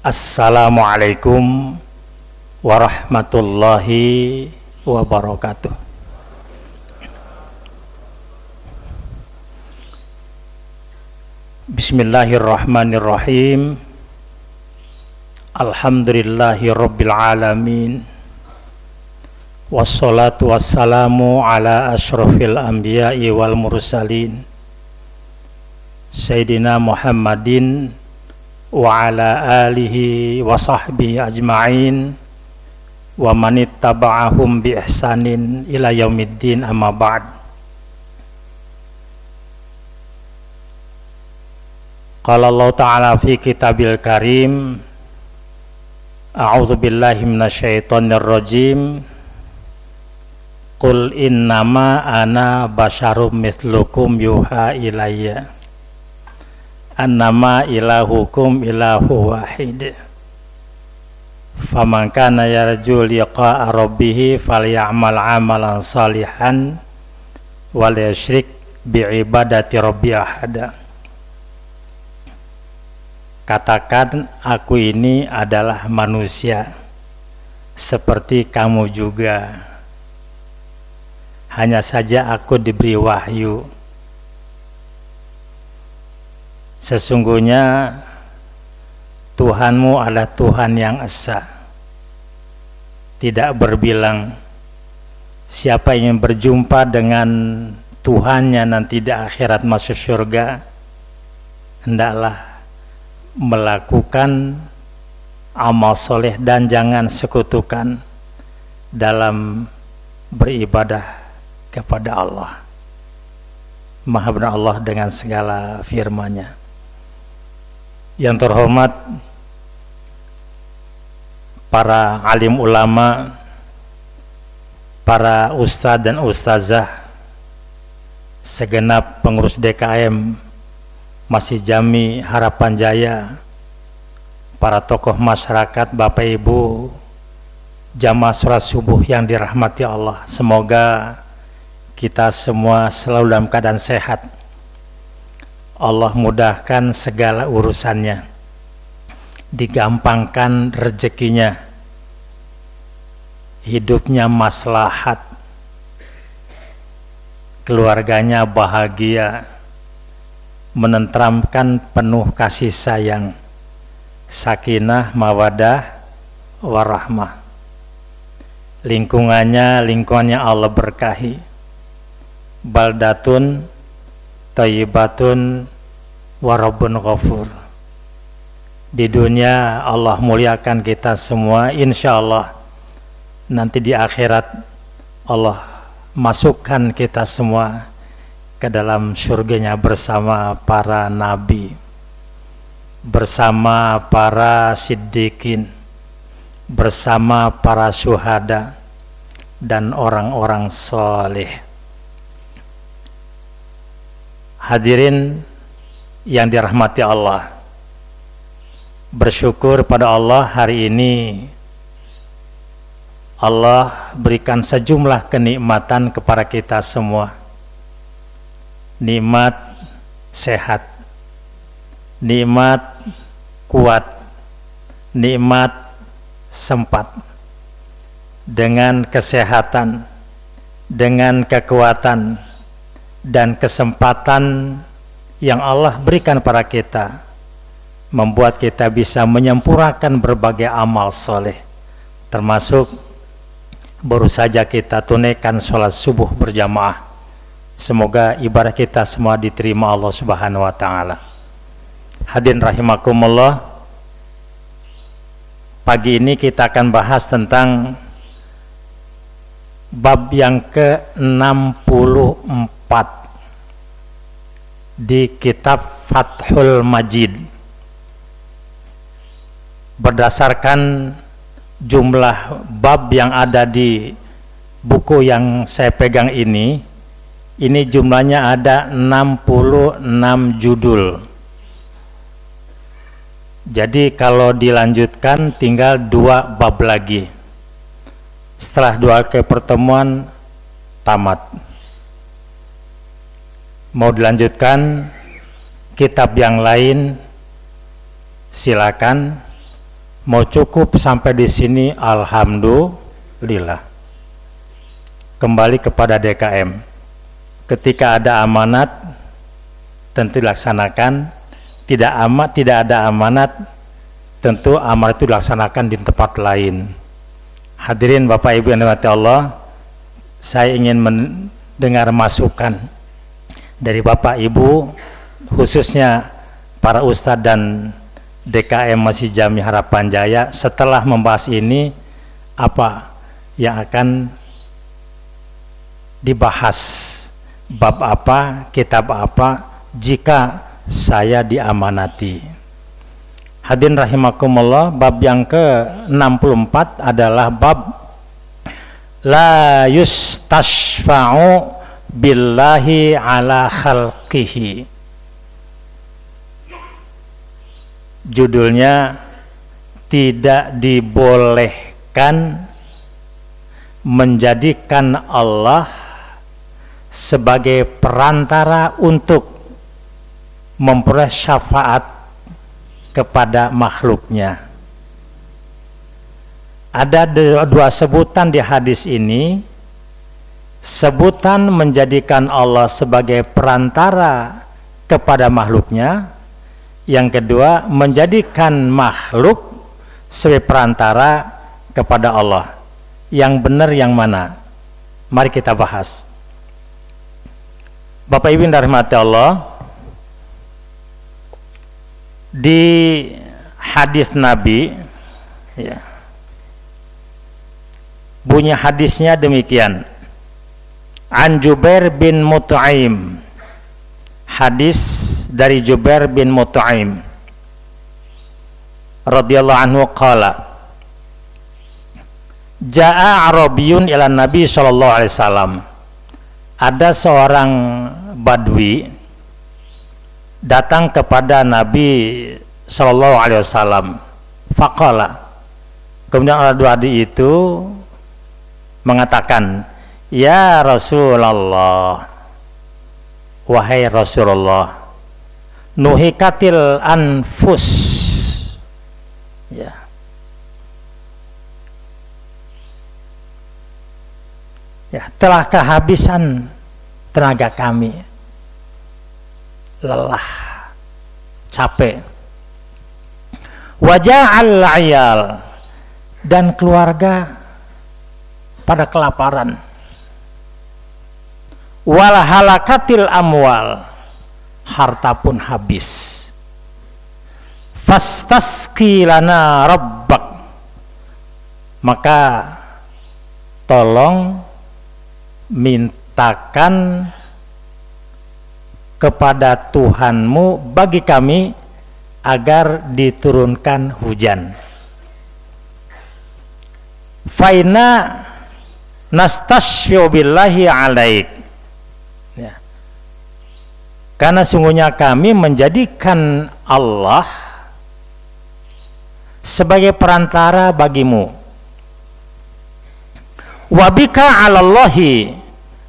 Assalamualaikum warahmatullahi wabarakatuh. Bismillahirrahmanirrahim. Alhamdulillahi rabbil alamin. Wassalatu wassalamu ala asyrafil anbiya'i wal mursalin Sayyidina Muhammadin wa ala alihi wa sahbihi ajma'in wa manittaba'ahum bi ihsanin ila yaumiddin, amma ba'd. Qala Allah ta'ala fi kitabil karim, a'udzu billahi minasyaitonir rajim, qul innama ana basyarum mithlukum yuha ilayya annama ilahukum ilahu wahid faman kana yarju liqa'a rabbih falyamal amalan salihan wal yusyrik bi'ibadati rabbi ahada. Katakan, aku ini adalah manusia seperti kamu juga, hanya saja aku diberi wahyu. Sesungguhnya Tuhanmu adalah Tuhan yang esa, tidak berbilang. Siapa yang berjumpa dengan Tuhannya nanti di akhirat masuk surga, hendaklah melakukan amal soleh dan jangan sekutukan dalam beribadah kepada Allah. Maha benar Allah dengan segala firman-Nya. Yang terhormat para alim ulama, para ustadz dan ustazah, segenap pengurus DKM Masjid Jami Harapan Jaya, para tokoh masyarakat, Bapak Ibu jamaah sholat subuh yang dirahmati Allah, semoga kita semua selalu dalam keadaan sehat. Allah mudahkan segala urusannya, digampangkan rezekinya, hidupnya maslahat, keluarganya bahagia, menenteramkan penuh kasih sayang, sakinah, mawadah, warahmah. Lingkungannya Allah berkahi, baldatun thayyibatun warabbun ghafur. Di dunia Allah muliakan kita semua, insya Allah nanti di akhirat Allah masukkan kita semua ke dalam surganya bersama para nabi, bersama para siddiqin, bersama para syuhada dan orang-orang soleh. Hadirin yang dirahmati Allah, bersyukur pada Allah hari ini Allah berikan sejumlah kenikmatan kepada kita semua. Nikmat sehat, nikmat kuat, nikmat sempat. Dengan kesehatan, dengan kekuatan dan kesempatan yang Allah berikan pada kita, membuat kita bisa menyempurnakan berbagai amal soleh, termasuk baru saja kita tunaikan sholat subuh berjamaah. Semoga ibadah kita semua diterima Allah Subhanahu wa ta'ala. Hadirin rahimakumullah, pagi ini kita akan bahas tentang bab yang ke-64 di kitab Fathul Majid. Berdasarkan jumlah bab yang ada di buku yang saya pegang ini jumlahnya ada 66 judul. Jadi kalau dilanjutkan tinggal 2 bab lagi. Setelah 2 kali pertemuan tamat. Mau dilanjutkan kitab yang lain silakan, Mau cukup sampai di sini, alhamdulillah. Kembali kepada DKM. Ketika ada amanat tentu dilaksanakan, tidak ada amanat tentu amanat itu dilaksanakan di tempat lain. Hadirin Bapak Ibu yang dirahmati Allah, saya ingin mendengar masukan dari Bapak Ibu, khususnya para ustadz dan DKM Masjid Jami Harapan Jaya. Setelah membahas ini, apa yang akan dibahas, bab apa, kitab apa jika saya diamanati. Hadirin rahimakumullah, bab yang ke-64 adalah bab la yustashfa'u billahi ala khalqihi. Judulnya, tidak dibolehkan menjadikan Allah sebagai perantara untuk memperoleh syafaat kepada makhluknya. Ada dua sebutan di hadis ini. Sebutan menjadikan Allah sebagai perantara kepada makhluknya. Yang kedua, menjadikan makhluk sebagai perantara kepada Allah. Yang benar yang mana? Mari kita bahas. Bapak Ibu yang dirahmati Allah, di hadis Nabi, ya, bunyi hadisnya demikian. An Jubair bin Mut'aim, hadis dari Jubair bin Mut'aim radhiyallahu anhu qala, Ja'a Arabiyun ila Nabi sallallahu alaihi wasallam. Ada seorang badui datang kepada Nabi sallallahu alaihi wasallam. Faqala, kemudian orang badui itu mengatakan, ya Rasulullah, wahai Rasulullah, nuhikatil anfus, ya, ya, telah kehabisan tenaga kami, lelah, capek. Waja'al ayal, dan keluarga pada kelaparan. Wal halakatil amwal, harta pun habis. Fastasqi lana rabbak, maka tolong mintakan kepada Tuhanmu bagi kami agar diturunkan hujan. Faina nastashfi'u billahi alaik, ya, karena sungguhnya kami menjadikan Allah sebagai perantara bagimu. Wabika 'alallahi,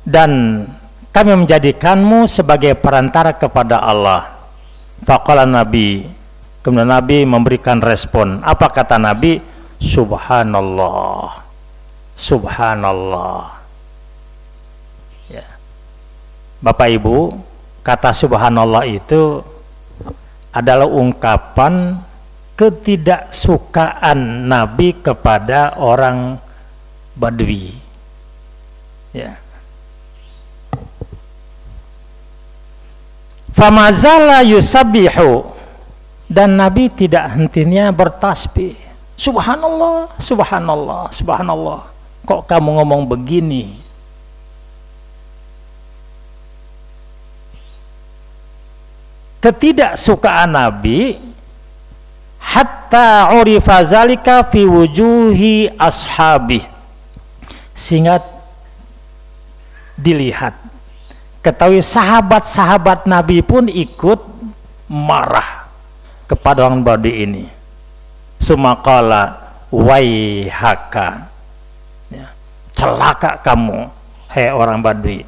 dan kami menjadikanmu sebagai perantara kepada Allah. Faqala Nabi, kemudian Nabi memberikan respon. Apa kata Nabi? Subhanallah, Subhanallah. Ya. Bapak Ibu, kata Subhanallah itu adalah ungkapan ketidaksukaan Nabi kepada orang Badui. Ya. Famazala yusabbihu, dan Nabi tidak hentinya bertasbih. Subhanallah, Subhanallah, Subhanallah. Kok kamu ngomong begini? Ketidaksukaan Nabi hatta urifa zalika fi wujuhi ashabi, sehingga dilihat, ketahui sahabat-sahabat Nabi pun ikut marah kepada orang Badui ini. Sumaqala waihaka, ya, celaka kamu, hei orang Badui.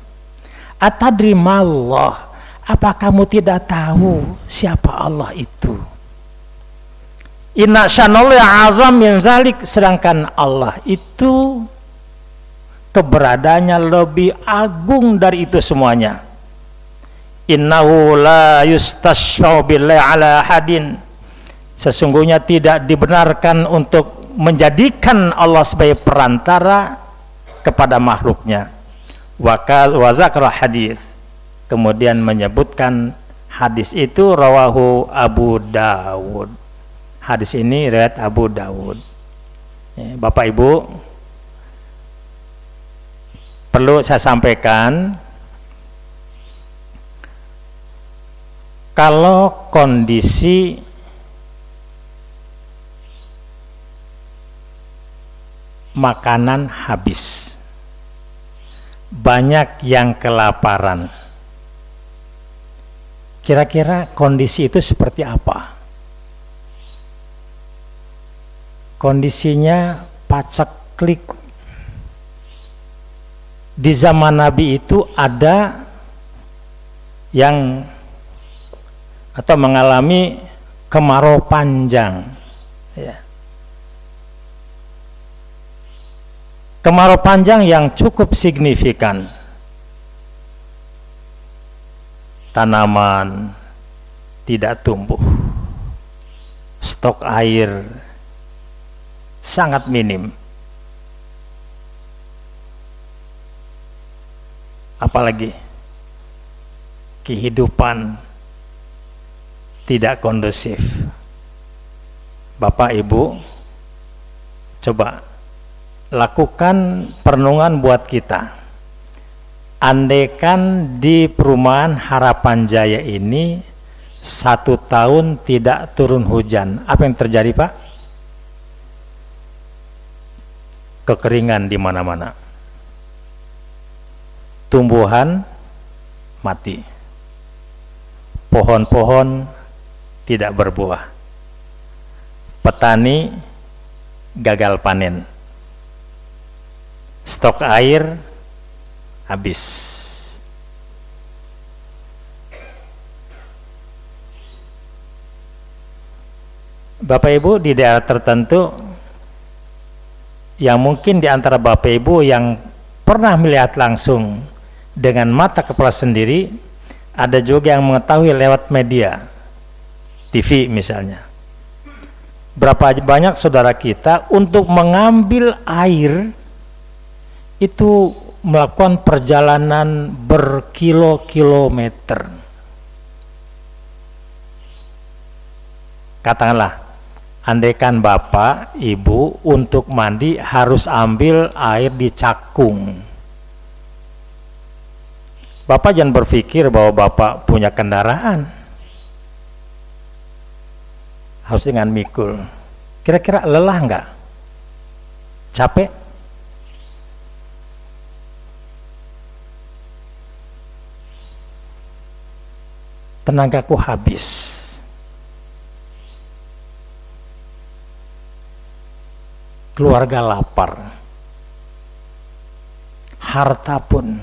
Atadri mallah, apa kamu tidak tahu siapa Allah itu? Inna syanallahi azam min zalik, sedangkan Allah itu keberadaannya lebih agung dari itu semuanya. Innahu la yustashfa'u billahi ala hadin, sesungguhnya tidak dibenarkan untuk menjadikan Allah sebagai perantara kepada makhluknya. Wa zakara hadis, kemudian menyebutkan hadis itu rawahu Abu Dawud. Hadis ini riwayat Abu Dawud. Bapak Ibu, perlu saya sampaikan, kalau kondisi makanan habis, banyak yang kelaparan, kira-kira kondisi itu seperti apa? Kondisinya paceklik. Di zaman Nabi itu ada yang atau mengalami kemarau panjang, ya. Kemarau panjang yang cukup signifikan. Tanaman tidak tumbuh, stok air sangat minim, apalagi kehidupan tidak kondusif. Bapak Ibu, coba lakukan perenungan buat kita. Andaikan di perumahan Harapan Jaya ini 1 tahun tidak turun hujan, apa yang terjadi, Pak? Kekeringan di mana-mana, tumbuhan mati, pohon-pohon tidak berbuah, petani gagal panen, stok air habis. Bapak Ibu, di daerah tertentu yang mungkin di antara Bapak Ibu yang pernah melihat langsung dengan mata kepala sendiri, ada juga yang mengetahui lewat media TV misalnya, berapa banyak saudara kita untuk mengambil air itu melakukan perjalanan berkilo-kilometer. Katakanlah, andaikan Bapak Ibu untuk mandi harus ambil air di cakung. Bapak jangan berpikir bahwa Bapak punya kendaraan, harus dengan mikul. Kira-kira lelah enggak? Capek? Tenagaku habis. Keluarga lapar, harta pun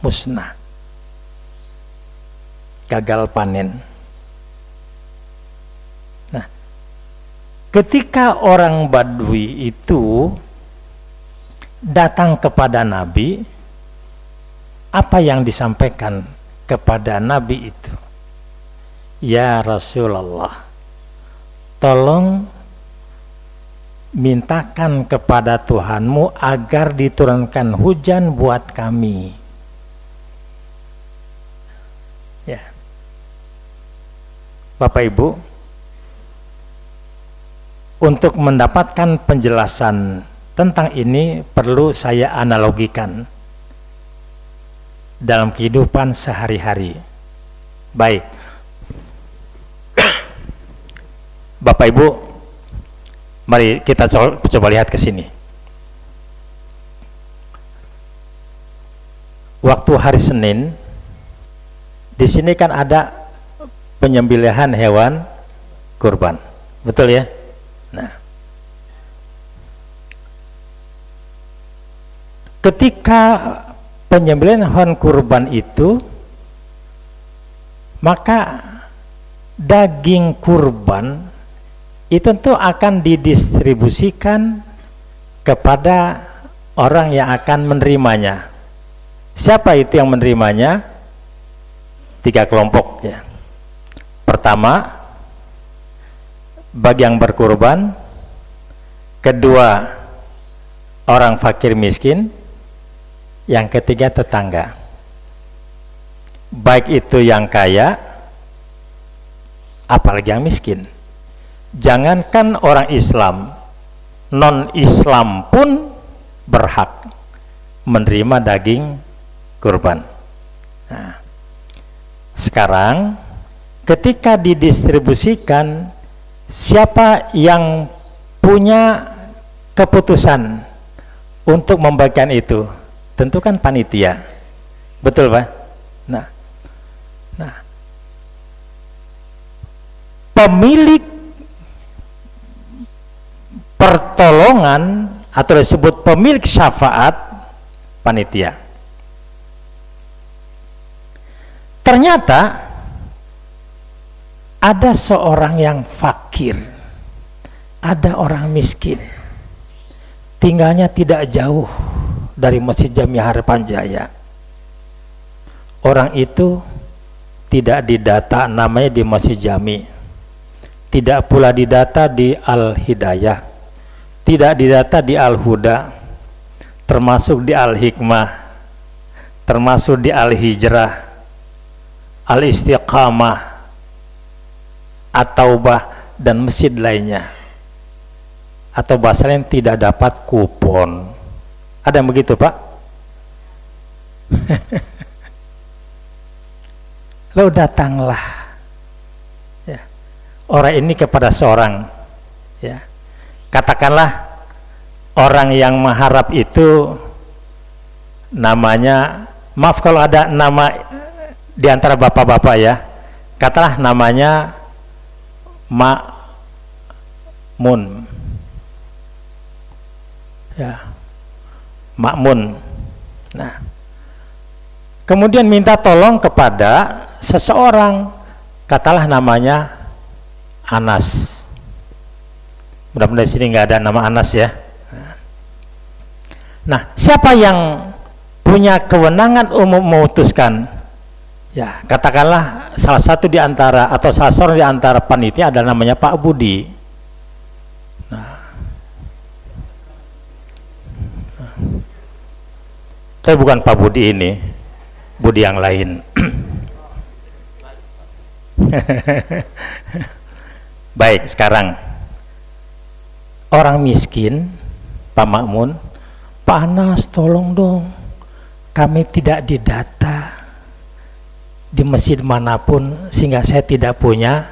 musnah, gagal panen. Nah, ketika orang Badui itu datang kepada Nabi, apa yang disampaikan kepada Nabi itu? Ya Rasulullah, tolong mintakan kepada Tuhanmu agar diturunkan hujan buat kami. Ya, Bapak Ibu, untuk mendapatkan penjelasan tentang ini perlu saya analogikan dalam kehidupan sehari-hari. Baik, Bapak Ibu, mari kita coba lihat ke sini. Waktu hari Senin, di sini kan ada penyembelihan hewan kurban, betul ya? Nah, ketika penyembelihan hewan kurban itu, maka daging kurban itu tentu akan didistribusikan kepada orang yang akan menerimanya. Siapa itu yang menerimanya? 3 kelompok ya. Pertama, bagi yang berkurban. Kedua, orang fakir miskin. Yang ketiga, tetangga. Baik itu yang kaya, apalagi yang miskin. Jangankan orang Islam, non-Islam pun berhak menerima daging kurban. Nah, sekarang ketika didistribusikan, siapa yang punya keputusan untuk membagikan itu? Tentu kan panitia. Betul, Pak? Nah, pemilik pertolongan atau disebut pemilik syafaat panitia. Ternyata ada seorang yang fakir, ada orang miskin, tinggalnya tidak jauh dari Masjid Jami Harapan Jaya. Orang itu tidak didata namanya di Masjid Jami, tidak pula didata di Al-Hidayah, tidak didata di Al-Huda, termasuk di Al-Hikmah, termasuk di Al-Hijrah, Al-Istiqamah, At-Taubah, dan masjid lainnya. Atau bahasa lain tidak dapat kupon. Ada yang begitu, Pak? Lalu datanglah ya, orang ini kepada seorang, ya, katakanlah orang yang mengharap itu namanya, maaf kalau ada nama di antara bapak-bapak ya, katakanlah namanya Makmun, ya, Makmun. Nah, kemudian minta tolong kepada seseorang, katalah namanya Anas. Mudah-mudahan di sini nggak ada nama Anas ya. Nah, siapa yang punya kewenangan umum memutuskan? Ya, katakanlah salah satu di antara atau salah seorang di antara panitia adalah namanya Pak Budi. Nah, tapi bukan Pak Budi ini, Budi yang lain. Baik, sekarang orang miskin, Pak Makmun, Pak Anas tolong dong, kami tidak didata di masjid manapun sehingga saya tidak punya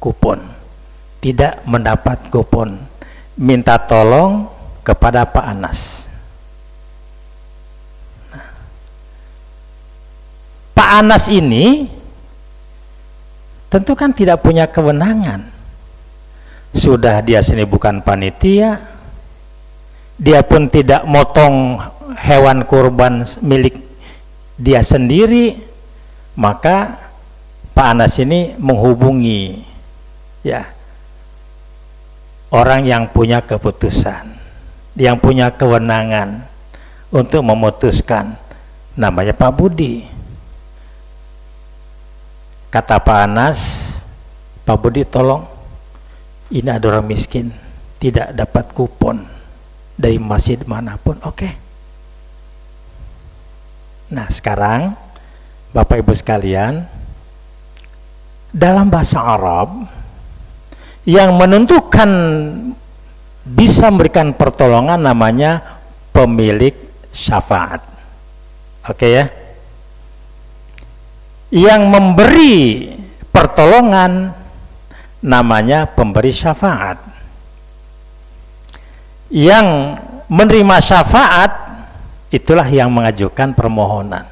kupon, tidak mendapat kupon, minta tolong kepada Pak Anas. Nah, Pak Anas ini tentu kan tidak punya kewenangan. Sudah dia sendiri bukan panitia, dia pun tidak motong hewan kurban milik dia sendiri, maka Pak Anas ini menghubungi ya orang yang punya keputusan, yang punya kewenangan untuk memutuskan, namanya Pak Budi. Kata Pak Anas, Pak Budi tolong, ini ada orang miskin tidak dapat kupon dari masjid manapun. Oke. Nah, sekarang Bapak Ibu sekalian, dalam bahasa Arab yang menentukan bisa memberikan pertolongan namanya pemilik syafaat. Oke ya. Yang memberi pertolongan namanya pemberi syafaat. Yang menerima syafaat itulah yang mengajukan permohonan.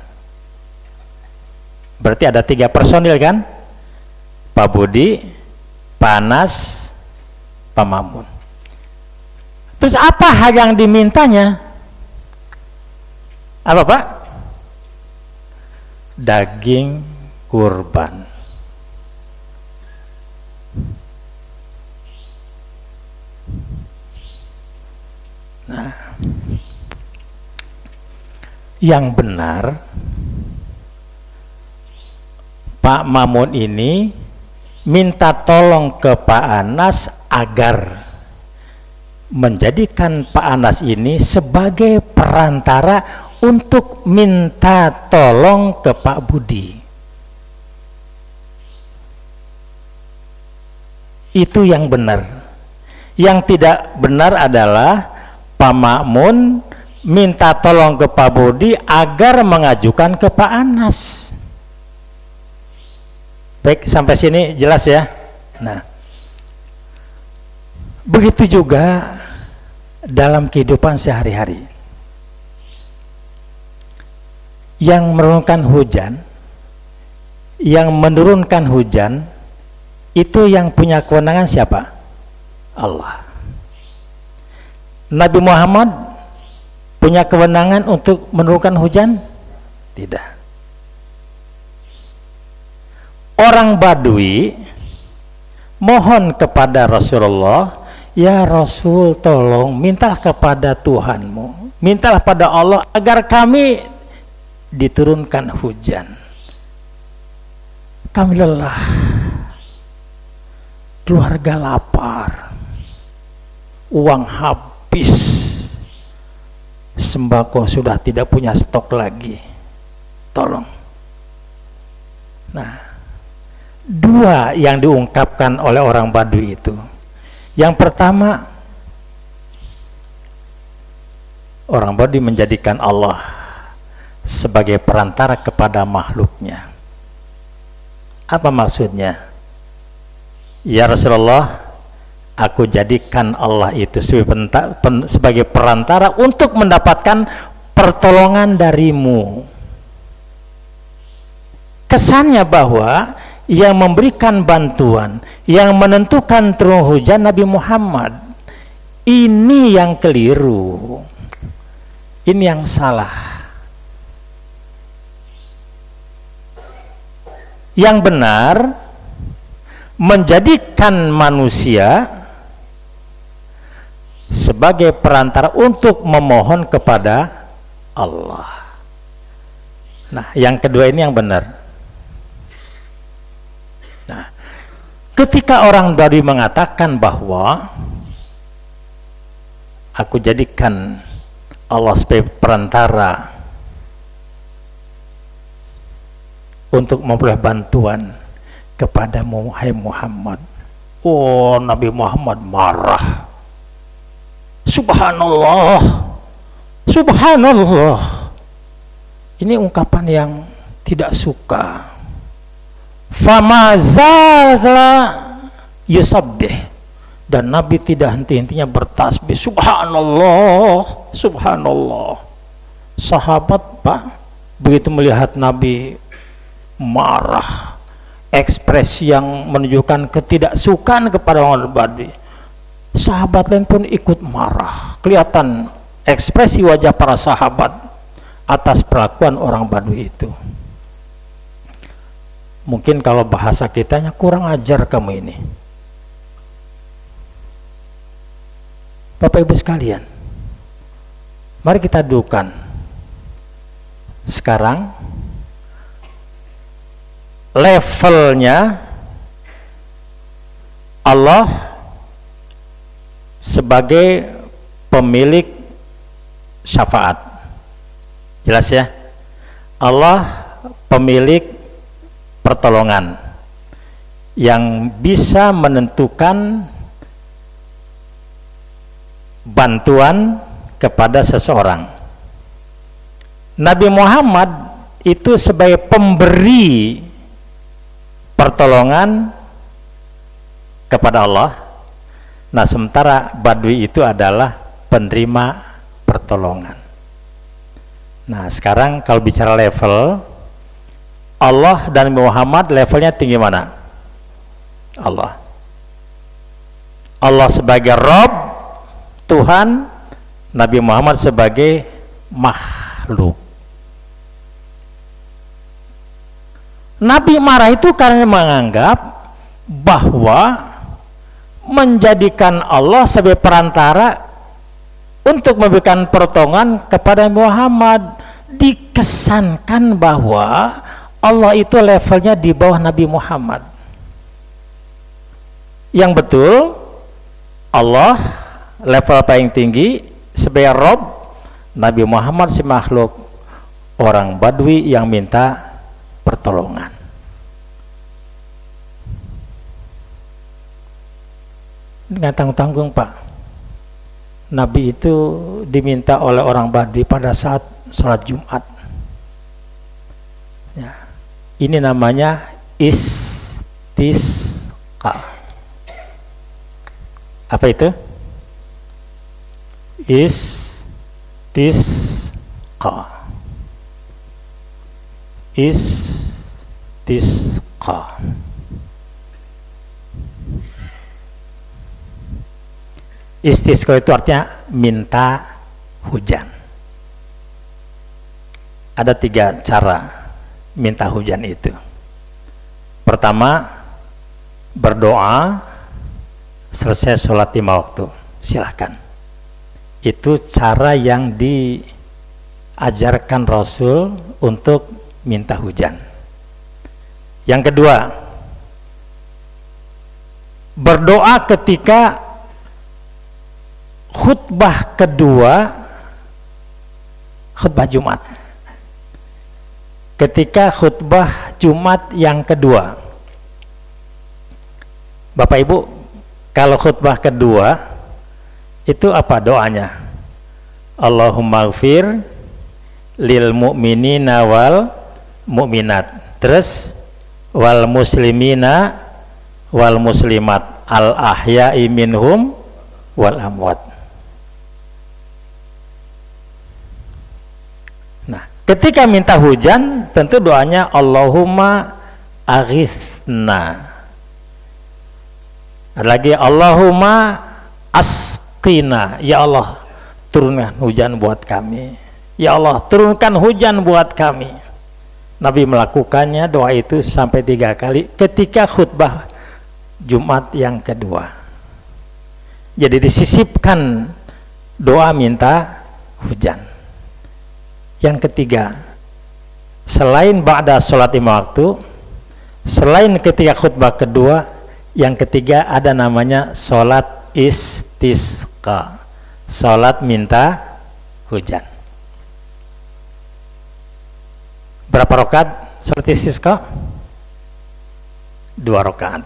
Berarti ada 3 personil kan? Pak Budi, Pak Anas, Pak Makmun. Terus apa hal yang dimintanya? Apa, Pak? Daging kurban. Nah, yang benar Pak Mamun ini minta tolong ke Pak Anas agar menjadikan Pak Anas ini sebagai perantara untuk minta tolong ke Pak Budi. Itu yang benar. Yang tidak benar adalah Pak Mamun minta tolong ke Pak Budi agar mengajukan ke Pak Anas. Baik, sampai sini jelas ya. Nah, begitu juga dalam kehidupan sehari-hari. Yang menurunkan hujan, itu yang punya kewenangan siapa? Allah. Nabi Muhammad punya kewenangan untuk menurunkan hujan? Tidak. Orang Badui mohon kepada Rasulullah, ya Rasul tolong mintalah kepada Tuhanmu, mintalah pada Allah agar kami diturunkan hujan. Kami lelah, keluarga lapar, uang habis, sembako sudah tidak punya stok lagi, tolong. Nah, dua yang diungkapkan oleh orang Badui itu. Yang pertama, orang Badui menjadikan Allah sebagai perantara kepada makhluknya. Apa maksudnya? Ya Rasulullah, aku jadikan Allah itu sebagai perantara untuk mendapatkan pertolongan darimu. Kesannya bahwa yang memberikan bantuan, yang menentukan turun hujan Nabi Muhammad. Ini yang keliru, ini yang salah. Yang benar, menjadikan manusia sebagai perantara untuk memohon kepada Allah. Nah, yang kedua ini yang benar. Nah, ketika orang Badui mengatakan bahwa aku jadikan Allah sebagai perantara untuk memperoleh bantuan kepada Muhammad, oh, Nabi Muhammad marah. Subhanallah, subhanallah. Ini ungkapan yang tidak suka. Famazala yusabbih, dan Nabi tidak henti-hentinya bertasbih, subhanallah, subhanallah. Sahabat Pak begitu melihat Nabi marah, ekspresi yang menunjukkan ketidaksukaan kepada orang Badui, sahabat lain pun ikut marah. Kelihatan ekspresi wajah para sahabat atas perlakuan orang Badui itu. Mungkin kalau bahasa kitanya, kurang ajar kamu ini. Bapak Ibu sekalian, mari kita dudukan sekarang levelnya Allah sebagai pemilik syafaat. Jelas ya? Allah pemilik pertolongan yang bisa menentukan bantuan kepada seseorang. Nabi Muhammad itu sebagai pemberi pertolongan kepada Allah. Nah, sementara Badui itu adalah penerima pertolongan. Nah, sekarang kalau bicara level, Allah dan Muhammad levelnya tinggi mana? Allah. Allah sebagai Rabb, Tuhan, Nabi Muhammad sebagai makhluk. Nabi marah itu karena menganggap bahwa menjadikan Allah sebagai perantara untuk memberikan pertolongan kepada Muhammad. Dikesankan bahwa Allah itu levelnya di bawah Nabi Muhammad. Yang betul, Allah level paling tinggi sebagai Rob, Nabi Muhammad si makhluk orang Badui yang minta pertolongan. Dengan tanggung-tanggung, Pak. Nabi itu diminta oleh orang Badui pada saat sholat Jumat. Ya. Ini namanya istisqa. Apa itu? Istisqa. Istisqa. Istisqa itu artinya minta hujan. Ada 3 cara minta hujan itu. Pertama, berdoa selesai sholat 5 waktu. Silahkan. Itu cara yang diajarkan Rasul untuk minta hujan. Yang kedua, berdoa ketika khutbah kedua, khutbah Jumat. Ketika khutbah Jumat yang kedua, Bapak Ibu, kalau khutbah kedua itu apa doanya? Allahumma gfir lil mu'minina wal mu'minat, terus wal muslimina wal muslimat al ahya'i minhum wal amwat. Nah, ketika minta hujan tentu doanya Allahumma aghithna. Ada lagi Allahumma asqina, ya Allah turunkan hujan buat kami, ya Allah turunkan hujan buat kami. Nabi melakukannya doa itu sampai 3 kali ketika khutbah Jumat yang kedua. Jadi disisipkan doa minta hujan. Yang ketiga, selain ba'da sholat 5 waktu, selain ketika khutbah kedua, yang ketiga ada namanya sholat istisqa, sholat minta hujan. Berapa rakaat sholat istisqa? 2 rakaat.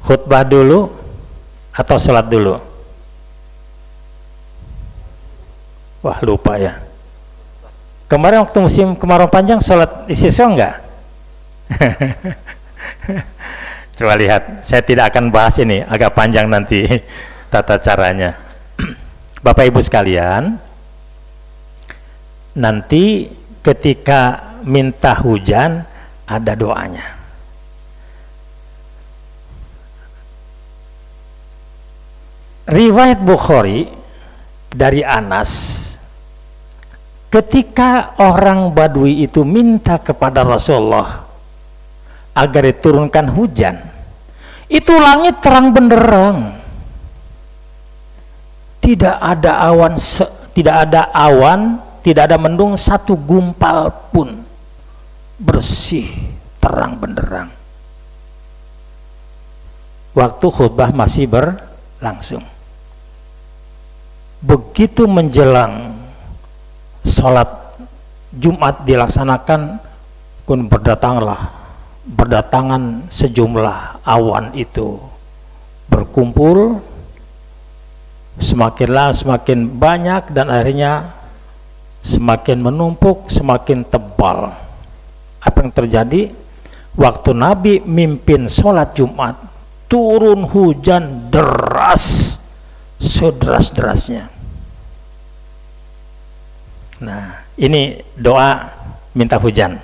Khutbah dulu atau sholat dulu? Wah, lupa ya. Kemarin waktu musim kemarau panjang sholat istisqa enggak? Coba lihat, saya tidak akan bahas ini, agak panjang nanti tata caranya. Bapak Ibu sekalian, nanti ketika minta hujan ada doanya. Riwayat Bukhari dari Anas, ketika orang Badui itu minta kepada Rasulullah agar diturunkan hujan, itu langit terang benderang, tidak ada awan, tidak ada mendung satu gumpal pun, bersih terang benderang. Waktu khutbah masih berlangsung. Begitu menjelang sholat Jumat dilaksanakan, pun berdatangan sejumlah awan itu berkumpul, semakin banyak, dan akhirnya semakin menumpuk, semakin tebal. Apa yang terjadi? Waktu Nabi mimpin sholat Jumat, turun hujan deras, sederas-derasnya. Nah, ini doa minta hujan.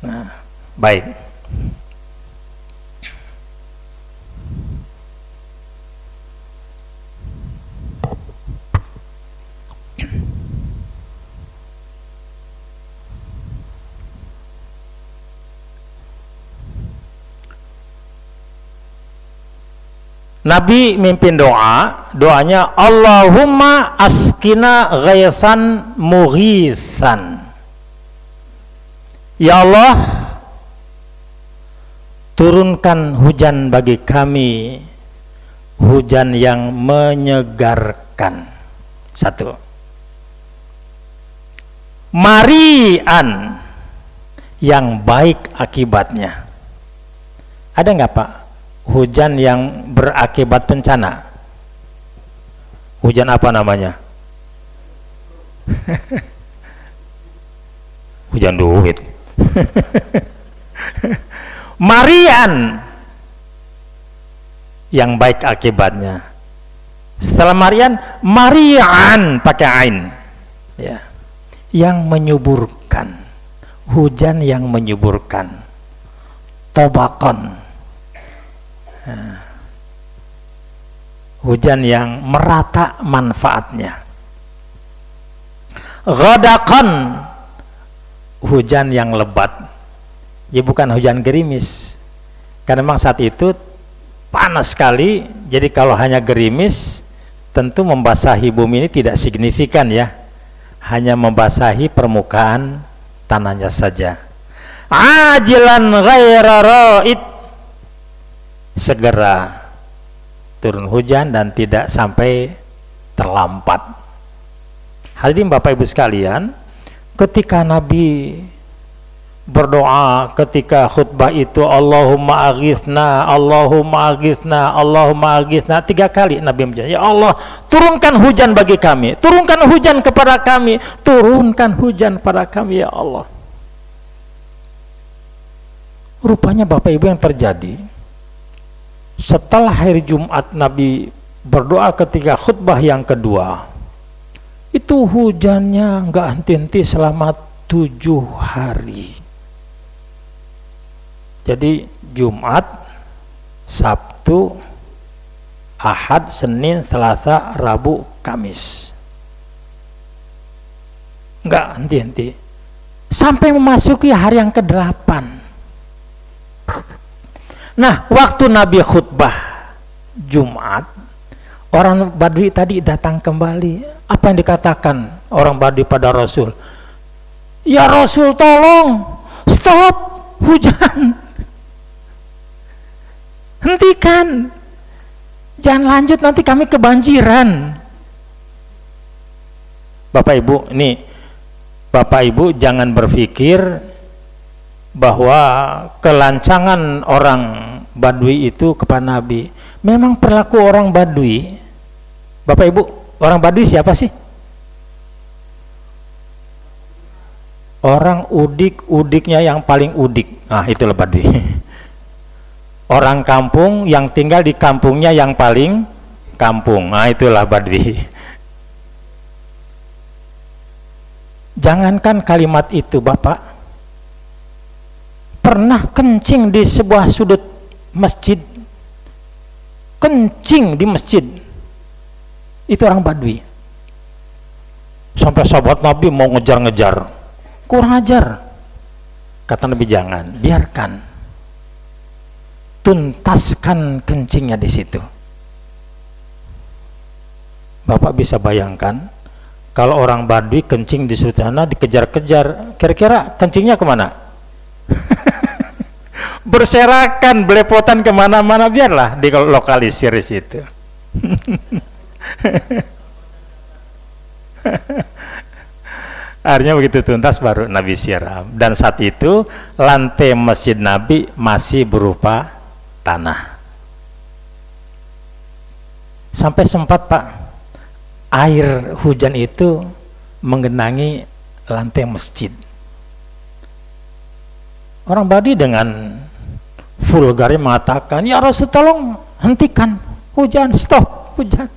Nah, baik. Nabi mimpin doa, doanya Allahumma askina ghaisan mughisan. Ya Allah, turunkan hujan bagi kami, hujan yang menyegarkan. Satu. Marian, yang baik akibatnya. Ada nggak Pak hujan yang berakibat bencana? Hujan apa namanya? Hujan duit. Marian, yang baik akibatnya. Setelah Marian, Marian pakai ain, ya, yang menyuburkan, hujan yang menyuburkan. Tobakon, hujan yang merata manfaatnya. Ghadaqan, hujan yang lebat. Ya bukan hujan gerimis, karena memang saat itu panas sekali. Jadi kalau hanya gerimis, tentu membasahi bumi ini tidak signifikan ya, hanya membasahi permukaan tanahnya saja. Ajilan ghaira ra'id, segera turun hujan dan tidak sampai terlambat. Hadirin Bapak Ibu sekalian, ketika Nabi berdoa ketika khutbah itu, Allahumma aghithna, Allahumma aghithna, Allahumma aghithna, 3 kali Nabi menjawab, ya Allah, turunkan hujan bagi kami, turunkan hujan kepada kami, turunkan hujan pada kami ya Allah. Rupanya Bapak Ibu yang terjadi setelah hari Jumat Nabi berdoa ketika khutbah yang kedua, itu hujannya nggak henti-henti selama 7 hari. Jadi Jumat, Sabtu, Ahad, Senin, Selasa, Rabu, Kamis, nggak henti-henti sampai memasuki hari yang ke-8. Nah, waktu Nabi khutbah Jumat, orang Badui tadi datang kembali. Apa yang dikatakan orang Badui pada Rasul? Ya Rasul, tolong stop hujan, hentikan, jangan lanjut, nanti kami kebanjiran. Bapak Ibu, nih Bapak Ibu jangan berpikir bahwa kelancangan orang Badui itu kepada Nabi. Memang perilaku orang Badui, Bapak Ibu, orang Badui siapa sih? Orang udik-udiknya yang paling udik. Nah, itulah Badui. Orang kampung yang tinggal di kampungnya yang paling kampung. Nah, itulah Badui. Jangankan kalimat itu, Bapak, pernah kencing di sebuah sudut masjid, kencing di masjid, itu orang Badui. Sampai sahabat Nabi mau ngejar-ngejar, kurang ajar. Kata Nabi, jangan, biarkan, tuntaskan kencingnya di situ. Bapak bisa bayangkan kalau orang Badui kencing di sana dikejar-kejar, kira-kira kencingnya kemana? Berserakan, belepotan kemana-mana, biarlah dilokalisir di situ. Akhirnya begitu tuntas baru Nabi siram, dan saat itu lantai masjid Nabi masih berupa tanah. Sampai sempat Pak, air hujan itu menggenangi lantai masjid. Orang Badui dengan vulgarnya mengatakan, ya Rasul, tolong hentikan hujan, stop hujan.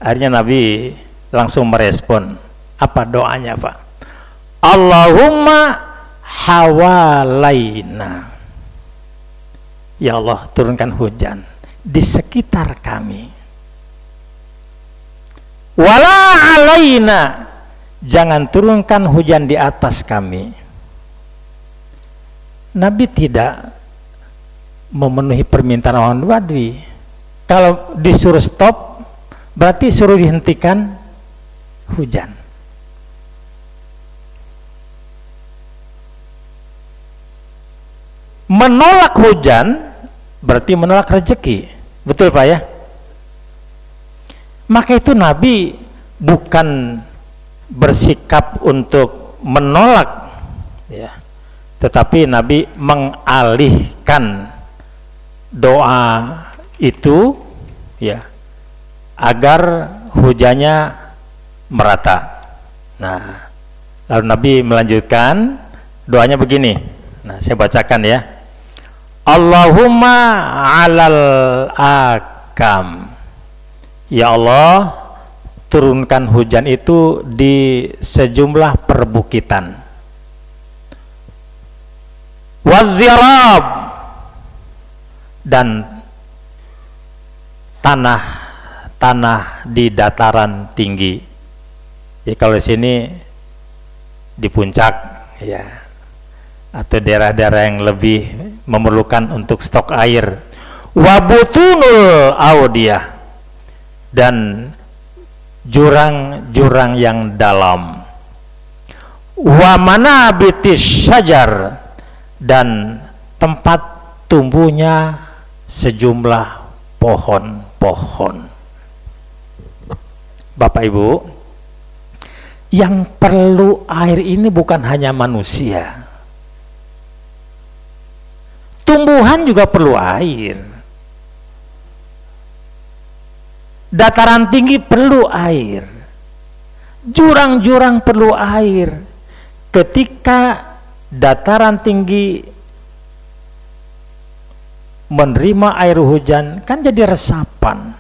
Akhirnya Nabi langsung merespon. Apa doanya Pak? Allahumma hawalaina, ya Allah, turunkan hujan di sekitar kami. Wala alaina, jangan turunkan hujan di atas kami. Nabi tidak memenuhi permintaan orang Badui, Kalau disuruh stop, berarti suruh dihentikan hujan. Menolak hujan berarti menolak rezeki. Betul Pak ya? Maka itu Nabi bukan bersikap untuk menolak ya, tetapi Nabi mengalihkan doa itu ya agar hujannya merata. Nah, lalu Nabi melanjutkan doanya begini. Nah, saya bacakan ya. Allahumma 'alal akam. Ya Allah, turunkan hujan itu di sejumlah perbukitan. Wazirab, dan tanah di dataran tinggi. Ya, kalau di sini di puncak ya, atau daerah-daerah yang lebih memerlukan untuk stok air. Wabutunul audiyah, dan jurang-jurang yang dalam. Wa manabitis syajar, dan tempat tumbuhnya sejumlah pohon-pohon. Bapak Ibu, yang perlu air ini bukan hanya manusia, tumbuhan juga perlu air, dataran tinggi perlu air, jurang-jurang perlu air. Ketika dataran tinggi menerima air hujan, kan jadi resapan,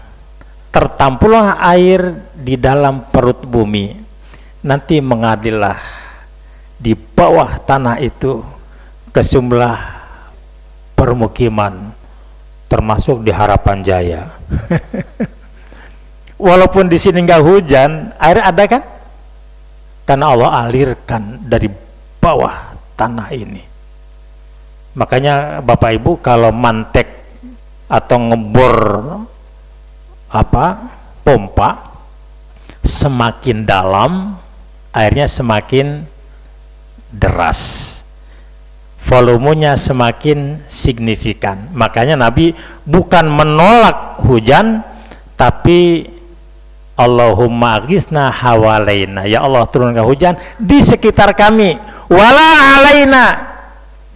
tertampullah air di dalam perut bumi, nanti mengalirlah di bawah tanah itu ke sejumlah permukiman, termasuk di Harapan Jaya. Walaupun di sini nggak hujan, air ada kan? Karena Allah alirkan dari bawah tanah ini. Makanya Bapak Ibu kalau mantek atau ngebor pompa, semakin dalam airnya semakin deras, volumenya semakin signifikan. Makanya Nabi bukan menolak hujan, tapi Allahumma aghithna hawalaina, ya Allah turunkan hujan di sekitar kami, wala alaina,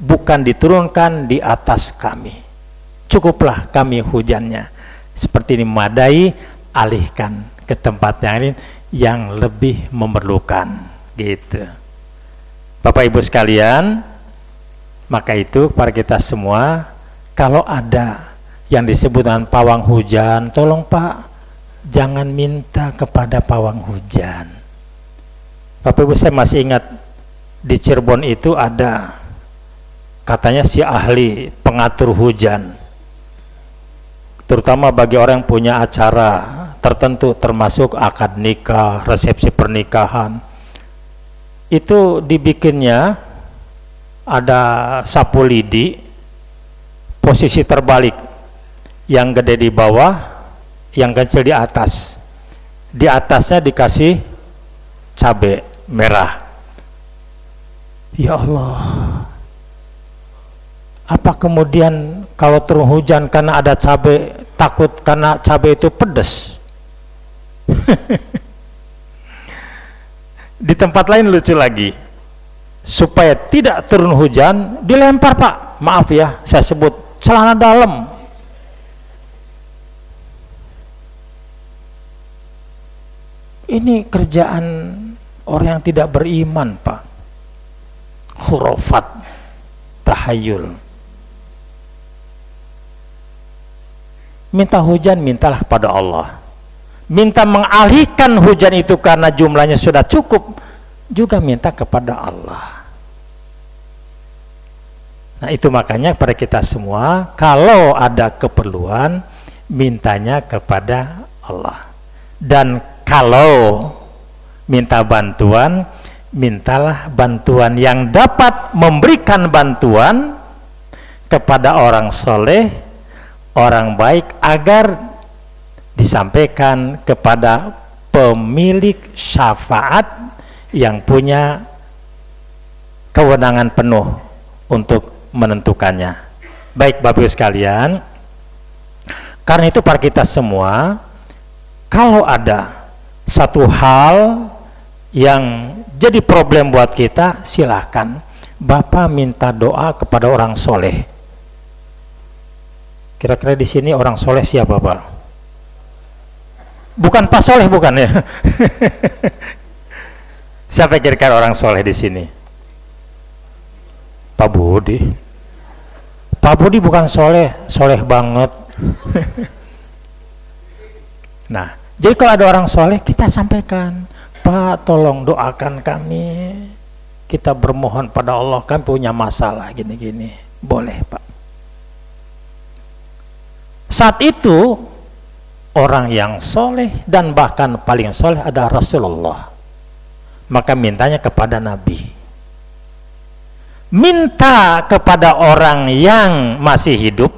bukan diturunkan di atas kami, cukuplah kami hujannya. Seperti ini memadai, alihkan ke tempat yang lain yang lebih memerlukan, gitu. Bapak Ibu sekalian, maka itu para kita semua, kalau ada yang disebut dengan pawang hujan, tolong Pak, jangan minta kepada pawang hujan. Bapak Ibu, saya masih ingat di Cirebon itu ada katanya si ahli pengatur hujan, terutama bagi orang yang punya acara tertentu, termasuk akad nikah, resepsi pernikahan. Itu dibikinnya ada sapu lidi, posisi terbalik, yang gede di bawah, yang kecil di atas. Di atasnya dikasih cabai merah. Ya Allah, apa kemudian kalau turun hujan karena ada cabai, takut karena cabai itu pedas? Di tempat lain lucu lagi, supaya tidak turun hujan dilempar Pak, maaf ya saya sebut, celana dalam. Ini kerjaan orang yang tidak beriman Pak, khurafat, tahayul. Minta hujan, mintalah pada Allah. Minta mengalihkan hujan itu karena jumlahnya sudah cukup, juga minta kepada Allah. Nah itu makanya pada kita semua, kalau ada keperluan, mintanya kepada Allah. Dan kalau minta bantuan, mintalah bantuan yang dapat memberikan bantuan kepada orang soleh, orang baik, agar disampaikan kepada pemilik syafaat yang punya kewenangan penuh untuk menentukannya. Baik Bapak Ibu sekalian, karena itu para kita semua, kalau ada satu hal yang jadi problem buat kita, silahkan Bapak minta doa kepada orang soleh. Kira-kira di sini orang soleh siapa Pak? Bukan Pak Soleh, bukan ya? Siapa kira-kira orang soleh di sini? Pak Budi. Pak Budi bukan soleh, soleh banget. Nah, jadi kalau ada orang soleh, kita sampaikan, Pak tolong doakan kami, kita bermohon pada Allah, kan punya masalah gini-gini. Boleh Pak. Saat itu orang yang soleh dan bahkan paling soleh adalah Rasulullah, maka mintanya kepada Nabi. Minta kepada orang yang masih hidup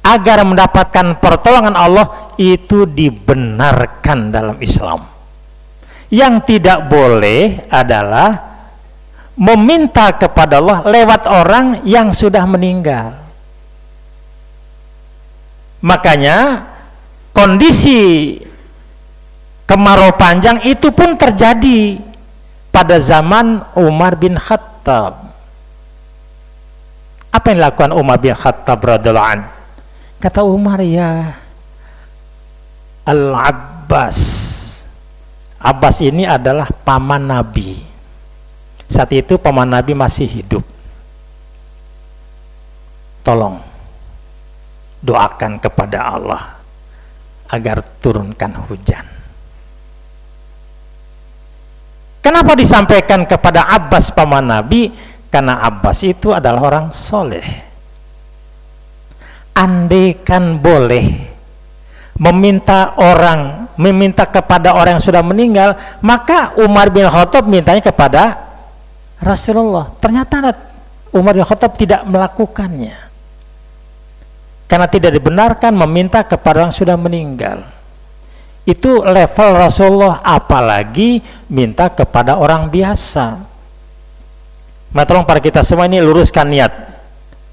agar mendapatkan pertolongan Allah, itu dibenarkan dalam Islam. Yang tidak boleh adalah meminta kepada Allah lewat orang yang sudah meninggal. Makanya kondisi kemarau panjang itu pun terjadi pada zaman Umar bin Khattab. Apa yang dilakukan Umar bin Khattab radhiyallahu anhu? Kata Umar, ya Al-Abbas, Abbas ini adalah paman Nabi. Saat itu paman Nabi masih hidup. Tolong doakan kepada Allah agar turunkan hujan. Kenapa disampaikan kepada Abbas paman Nabi? Karena Abbas itu adalah orang soleh. Andaikan boleh meminta kepada orang yang sudah meninggal, maka Umar bin Khattab mintanya kepada Rasulullah. Ternyata Umar bin Khattab tidak melakukannya, karena tidak dibenarkan meminta kepada orang yang sudah meninggal. Itu level Rasulullah, apalagi minta kepada orang biasa. Nah, tolong para kita semua ini luruskan niat.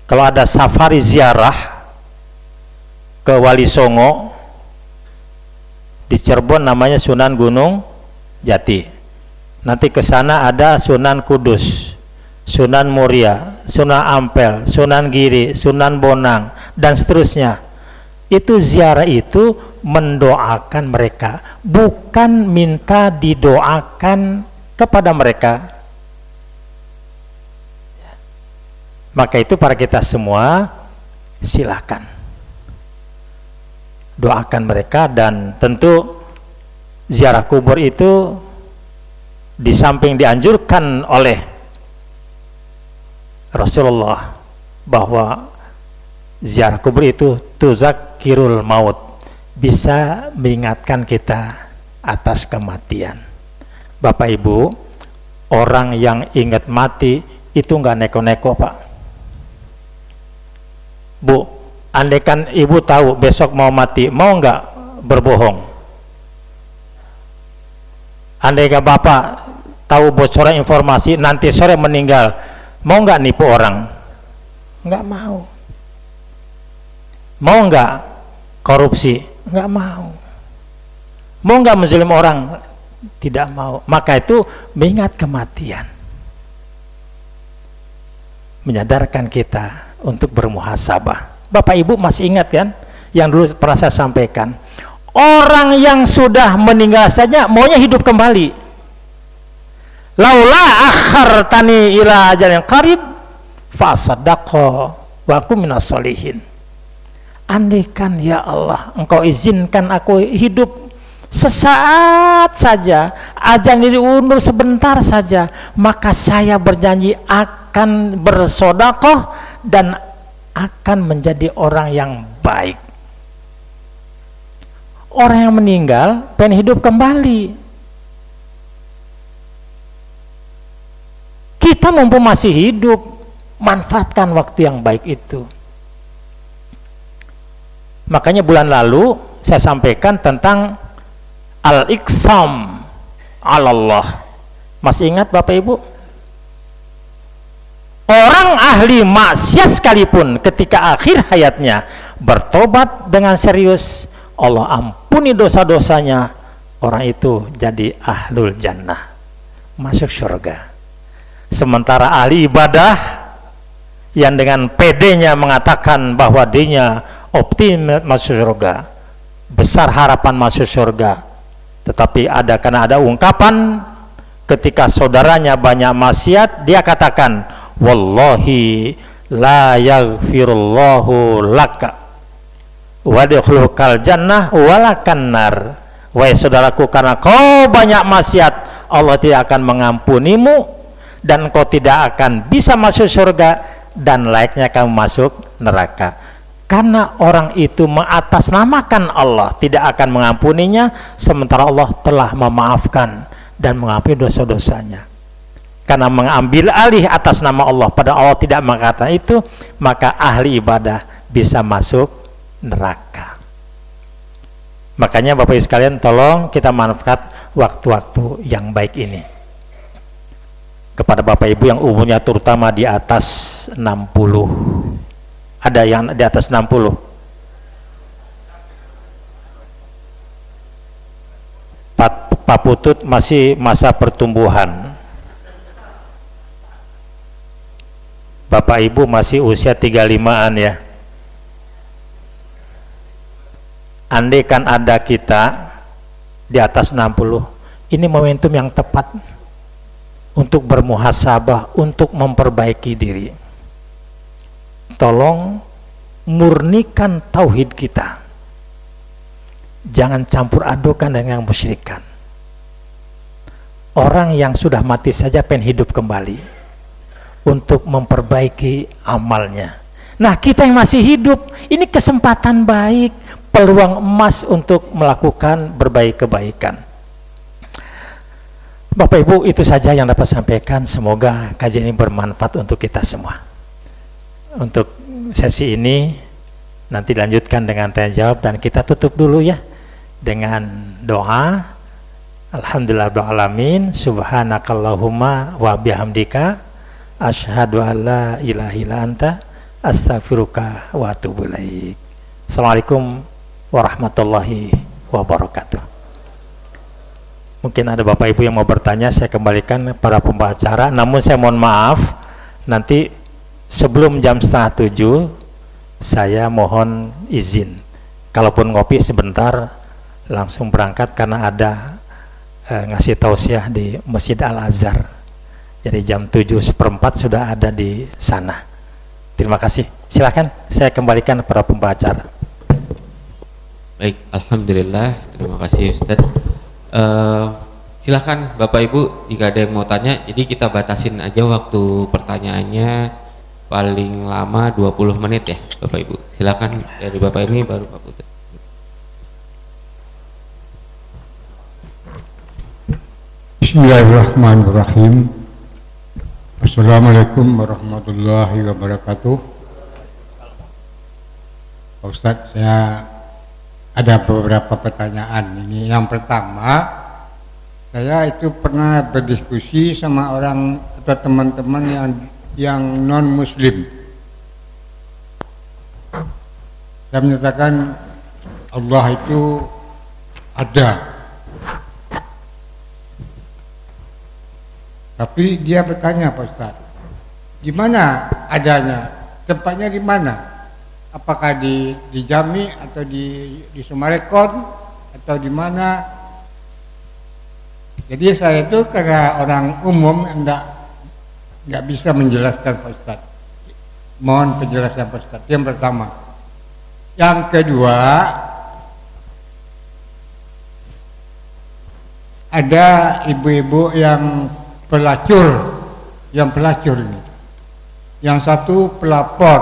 Kalau ada safari ziarah ke Wali Songo di Cirebon, namanya Sunan Gunung Jati. Nanti ke sana ada Sunan Kudus, Sunan Muria, Sunan Ampel, Sunan Giri, Sunan Bonang, dan seterusnya. Itu ziarah itu mendoakan mereka, bukan minta didoakan kepada mereka. Maka itu para kita semua silakan doakan mereka. Dan tentu ziarah kubur itu di samping dianjurkan oleh Rasulullah bahwa ziarah kubur itu tuzakirul maut, bisa mengingatkan kita atas kematian. Bapak Ibu, orang yang ingat mati itu nggak neko-neko Pak. Bu, andaikan ibu tahu besok mau mati, mau nggak berbohong? Andaikan bapak tahu bocoran informasi nanti sore meninggal, mau nggak nipu orang? Nggak mau. Mau nggak korupsi? Nggak mau. Mau nggak menzalim orang? Tidak mau. Maka itu mengingat kematian, menyadarkan kita untuk bermuhasabah. Bapak Ibu masih ingat kan yang dulu pernah saya sampaikan, orang yang sudah meninggal saja maunya hidup kembali. Laula akhartani ila ajalin qarib fasaddaqa wa aku minas solihin. Andaikan ya Allah engkau izinkan aku hidup sesaat saja, ajal ini diundur sebentar saja, maka saya berjanji akan bersedekah dan akan menjadi orang yang baik. Orang yang meninggal pengen hidup kembali. Kita mumpung masih hidup, manfaatkan waktu yang baik itu. Makanya bulan lalu saya sampaikan tentang al-iqsam 'ala Allah. Masih ingat Bapak Ibu? Orang ahli maksiat sekalipun ketika akhir hayatnya bertobat dengan serius, Allah ampuni dosa-dosanya, orang itu jadi ahlul jannah, masuk surga. Sementara ahli ibadah yang dengan pedenya mengatakan bahwa dirinya optimis masuk surga, besar harapan masuk surga, tetapi karena ada ungkapan ketika saudaranya banyak maksiat, dia katakan, wallahi la yaghfirullahu laka wa yadkhulukal jannah walakan nar. Wahai saudaraku, karena kau banyak maksiat, Allah tidak akan mengampunimu dan kau tidak akan bisa masuk surga dan layaknya kamu masuk neraka. Karena orang itu mengatasnamakan Allah, tidak akan mengampuninya, sementara Allah telah memaafkan dan mengampuni dosa-dosanya. Karena mengambil alih atas nama Allah, pada Allah tidak mengatakan itu, maka ahli ibadah bisa masuk neraka. Makanya Bapak Ibu sekalian, tolong kita manfaat waktu-waktu yang baik ini. Kepada Bapak Ibu yang umurnya terutama di atas 60, ada yang di atas 60? Pak Putut masih masa pertumbuhan, Bapak Ibu masih usia 35-an ya. Andai kan ada kita di atas 60, ini momentum yang tepat untuk bermuhasabah, untuk memperbaiki diri. Tolong murnikan tauhid kita, jangan campur adukan dengan musyrikan. Orang yang sudah mati saja pengen hidup kembali untuk memperbaiki amalnya. Nah, kita yang masih hidup, ini kesempatan baik, peluang emas untuk melakukan berbaik kebaikan. Bapak Ibu, itu saja yang dapat sampaikan. Semoga kajian ini bermanfaat untuk kita semua. Untuk sesi ini nanti lanjutkan dengan tanya jawab, dan kita tutup dulu ya dengan doa. Alhamdulillahirabbil alamin, subhanakallahumma wa bihamdika asyhadu an la ilaha illa anta astaghfiruka wa atubu ilaik. Assalamualaikum warahmatullahi wabarakatuh. Mungkin ada Bapak Ibu yang mau bertanya, saya kembalikan para pembicara. Namun saya mohon maaf, nanti sebelum jam 6:30 saya mohon izin, kalaupun ngopi sebentar langsung berangkat, karena ada ngasih tausiah di Masjid Al-Azhar. Jadi jam 7:15 sudah ada di sana. Terima kasih. Silakan saya kembalikan para pembicara. Baik, alhamdulillah, terima kasih Ustaz. Silakan Bapak Ibu jika ada yang mau tanya. Jadi kita batasin aja waktu pertanyaannya paling lama 20 menit ya Bapak Ibu. Silakan dari Bapak ini baru Pak Putut. Bismillahirrahmanirrahim. Assalamualaikum warahmatullahi wabarakatuh. Pak Ustadz, saya ada beberapa pertanyaan ini. Yang pertama, saya itu pernah berdiskusi sama orang atau teman-teman yang non muslim. Saya menyatakan Allah itu ada. Tapi dia bertanya, Pak Ustadz, di mana adanya? Tempatnya di mana? Apakah di Jami atau di Sumarekon atau di mana? Jadi saya itu karena orang umum enggak bisa menjelaskan, Pak Ustadz. Mohon penjelasan Pak Ustadz. Yang pertama. Yang kedua, ada ibu-ibu yang pelacur ini. Yang satu pelacur.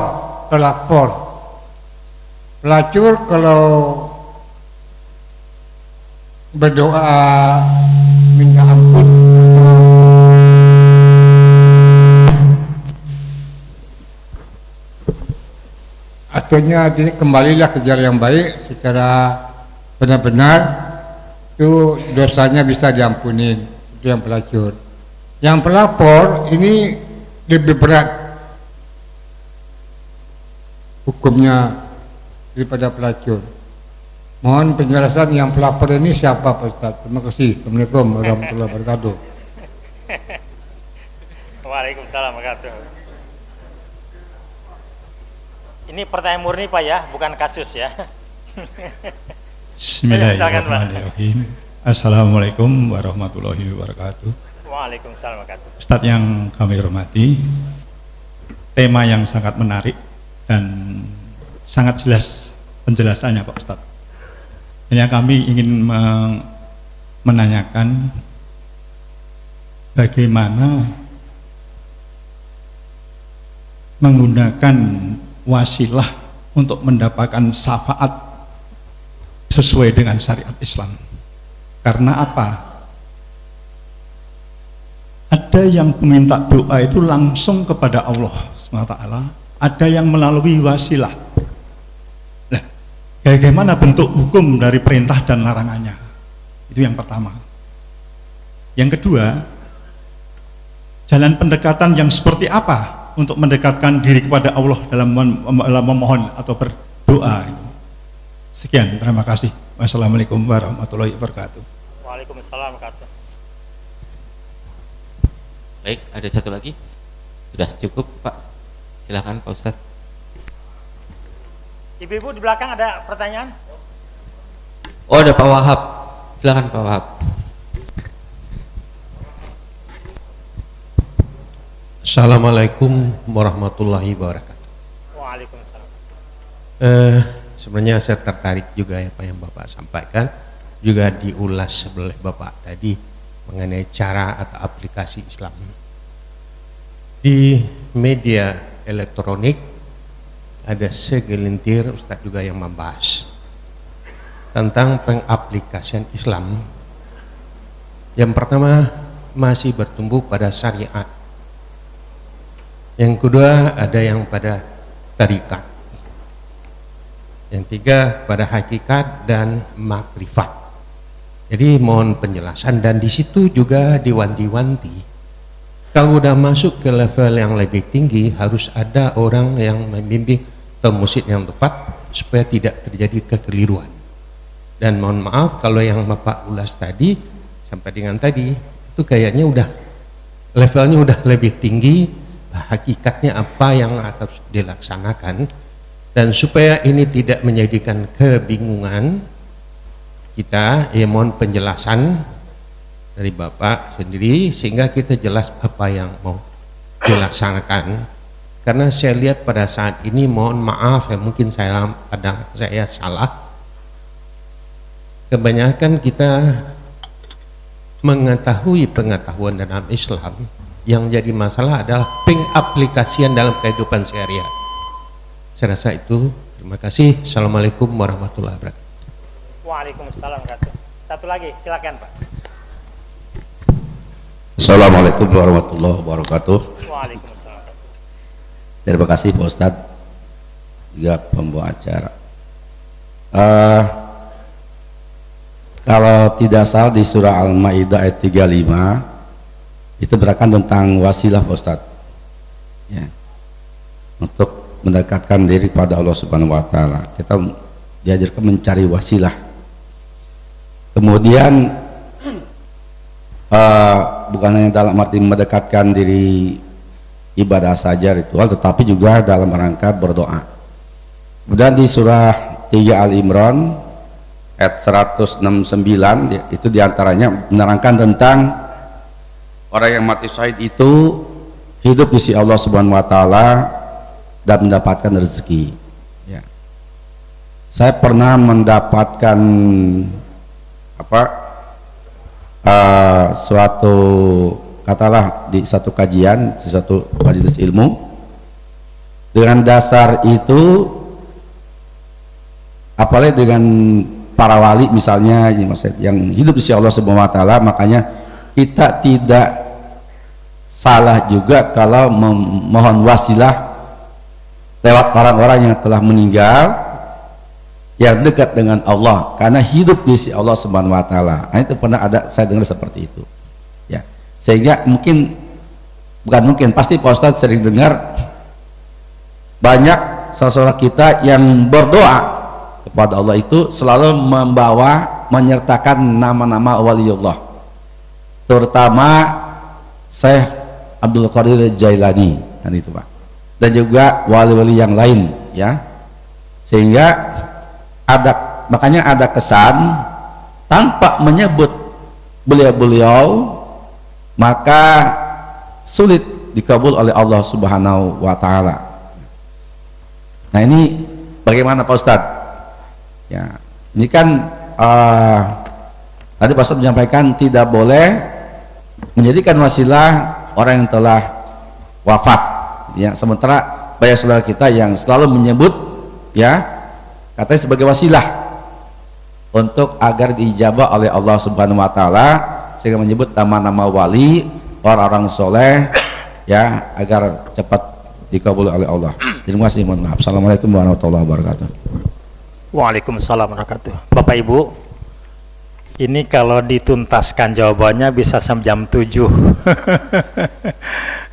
Pelacur kalau berdoa minta ampun artinya kembalilah ke jalan yang baik secara benar-benar itu dosanya bisa diampuni, itu yang pelacur. Yang pelapor ini lebih berat hukumnya daripada pelacur. Mohon penjelasan yang pelapor ini siapa Pak Ustaz? Terima kasih. Assalamualaikum warahmatullahi wabarakatuh. Waalaikumsalam warahmatullahi wabarakatuh. Ini pertanyaan murni Pak ya, bukan kasus ya. Bismillahirrahmanirrahim. Assalamualaikum warahmatullahi wabarakatuh. Waalaikumsalam warahmatullahi wabarakatuh. Ustadz yang kami hormati, tema yang sangat menarik dan sangat jelas penjelasannya Pak Ustadz. Hanya kami ingin menanyakan bagaimana menggunakan wasilah untuk mendapatkan syafaat sesuai dengan syariat Islam. Karena apa? Ada yang meminta doa itu langsung kepada Allah SWT, ada yang melalui wasilah. Nah, bagaimana bentuk hukum dari perintah dan larangannya? Itu yang pertama. Yang kedua, jalan pendekatan yang seperti apa untuk mendekatkan diri kepada Allah dalam memohon atau berdoa? Sekian, terima kasih. Wassalamualaikum warahmatullahi wabarakatuh. Waalaikumsalam warahmatullahi wabarakatuh. Baik, ada satu lagi. Sudah cukup Pak. Silakan Pak Ustadz. Ibu-ibu di belakang ada pertanyaan? Oh, ada Pak Wahab. Silakan Pak Wahab. Assalamualaikum warahmatullahi wabarakatuh. Waalaikumsalam. Sebenarnya saya tertarik juga ya Pak yang Bapak sampaikan, juga diulas oleh Bapak tadi mengenai cara atau aplikasi Islam. Di media elektronik ada segelintir Ustadz juga yang membahas tentang pengaplikasian Islam. Yang pertama masih bertumbuh pada syariat. Yang kedua ada yang pada tarikat. Yang tiga pada hakikat dan makrifat. Jadi mohon penjelasan, dan di situ juga diwanti-wanti kalau udah masuk ke level yang lebih tinggi harus ada orang yang membimbing termusid yang tepat supaya tidak terjadi kekeliruan. Dan mohon maaf kalau yang Bapak ulas tadi sampai dengan tadi itu kayaknya udah levelnya udah lebih tinggi, hakikatnya apa yang harus dilaksanakan, dan supaya ini tidak menjadikan kebingungan kita, ya mohon penjelasan dari Bapak sendiri sehingga kita jelas apa yang mau dilaksanakan. Karena saya lihat pada saat ini, mohon maaf ya mungkin saya salah, kebanyakan kita mengetahui pengetahuan dalam Islam, yang jadi masalah adalah pengaplikasian dalam kehidupan sehari-hari. Saya rasa itu. Terima kasih. Assalamualaikum warahmatullahi wabarakatuh. Waalaikumsalam warahmatullahi wabarakatuh. Satu lagi, silakan Pak. Assalamualaikum warahmatullahi wabarakatuh. Waalaikumsalam. Terima kasih Pak Ustadz juga pembawa acara. Kalau tidak salah di surah Al-Maidah ayat 35 itu berangkat tentang wasilah Pak Ustadz ya, untuk mendekatkan diri kepada Allah Subhanahu wa Ta'ala. Kita diajarkan mencari wasilah. Kemudian bukan hanya dalam arti mendekatkan diri ibadah saja ritual, tetapi juga dalam rangka berdoa. Kemudian di surah 3 Al-Imran ayat 169 itu diantaranya menerangkan tentang orang yang mati syahid itu hidup di sisi Allah Subhanahu wa Ta'ala dan mendapatkan rezeki ya. Saya pernah mendapatkan suatu katalah di satu kajian, di satu majelis ilmu, dengan dasar itu apalagi dengan para wali misalnya yang hidup di sisi Allah Subhanahu wa Ta'ala, makanya kita tidak salah juga kalau memohon wasilah lewat orang-orang yang telah meninggal yang dekat dengan Allah karena hidup di sisi Allah Subhanahu wa taala. Nah, itu pernah ada saya dengar seperti itu. Ya. Sehingga pasti Pak Ustadz sering dengar banyak saudara kita yang berdoa kepada Allah itu selalu menyertakan nama-nama waliullah. Terutama Syekh Abdul Qadir Jailani kan itu Pak. Dan juga wali-wali yang lain ya. Sehingga makanya ada kesan tanpa menyebut beliau-beliau maka sulit dikabul oleh Allah Subhanahu wa taala. Nah, ini bagaimana Pak Ustadz? Ya, ini kan tadi Pak Ustadz menyampaikan tidak boleh menjadikan wasilah orang yang telah wafat. Ya, sementara banyak saudara kita yang selalu menyebut ya katanya sebagai wasilah untuk agar diijabah oleh Allah Subhanahu wa taala sehingga menyebut nama-nama wali, orang-orang soleh ya agar cepat dikabul oleh Allah. Terima kasih, mohon maaf. Assalamualaikum warahmatullahi wabarakatuh. Waalaikumsalam warahmatullahi wabarakatuh. Bapak Ibu, ini kalau dituntaskan jawabannya bisa sampai jam 7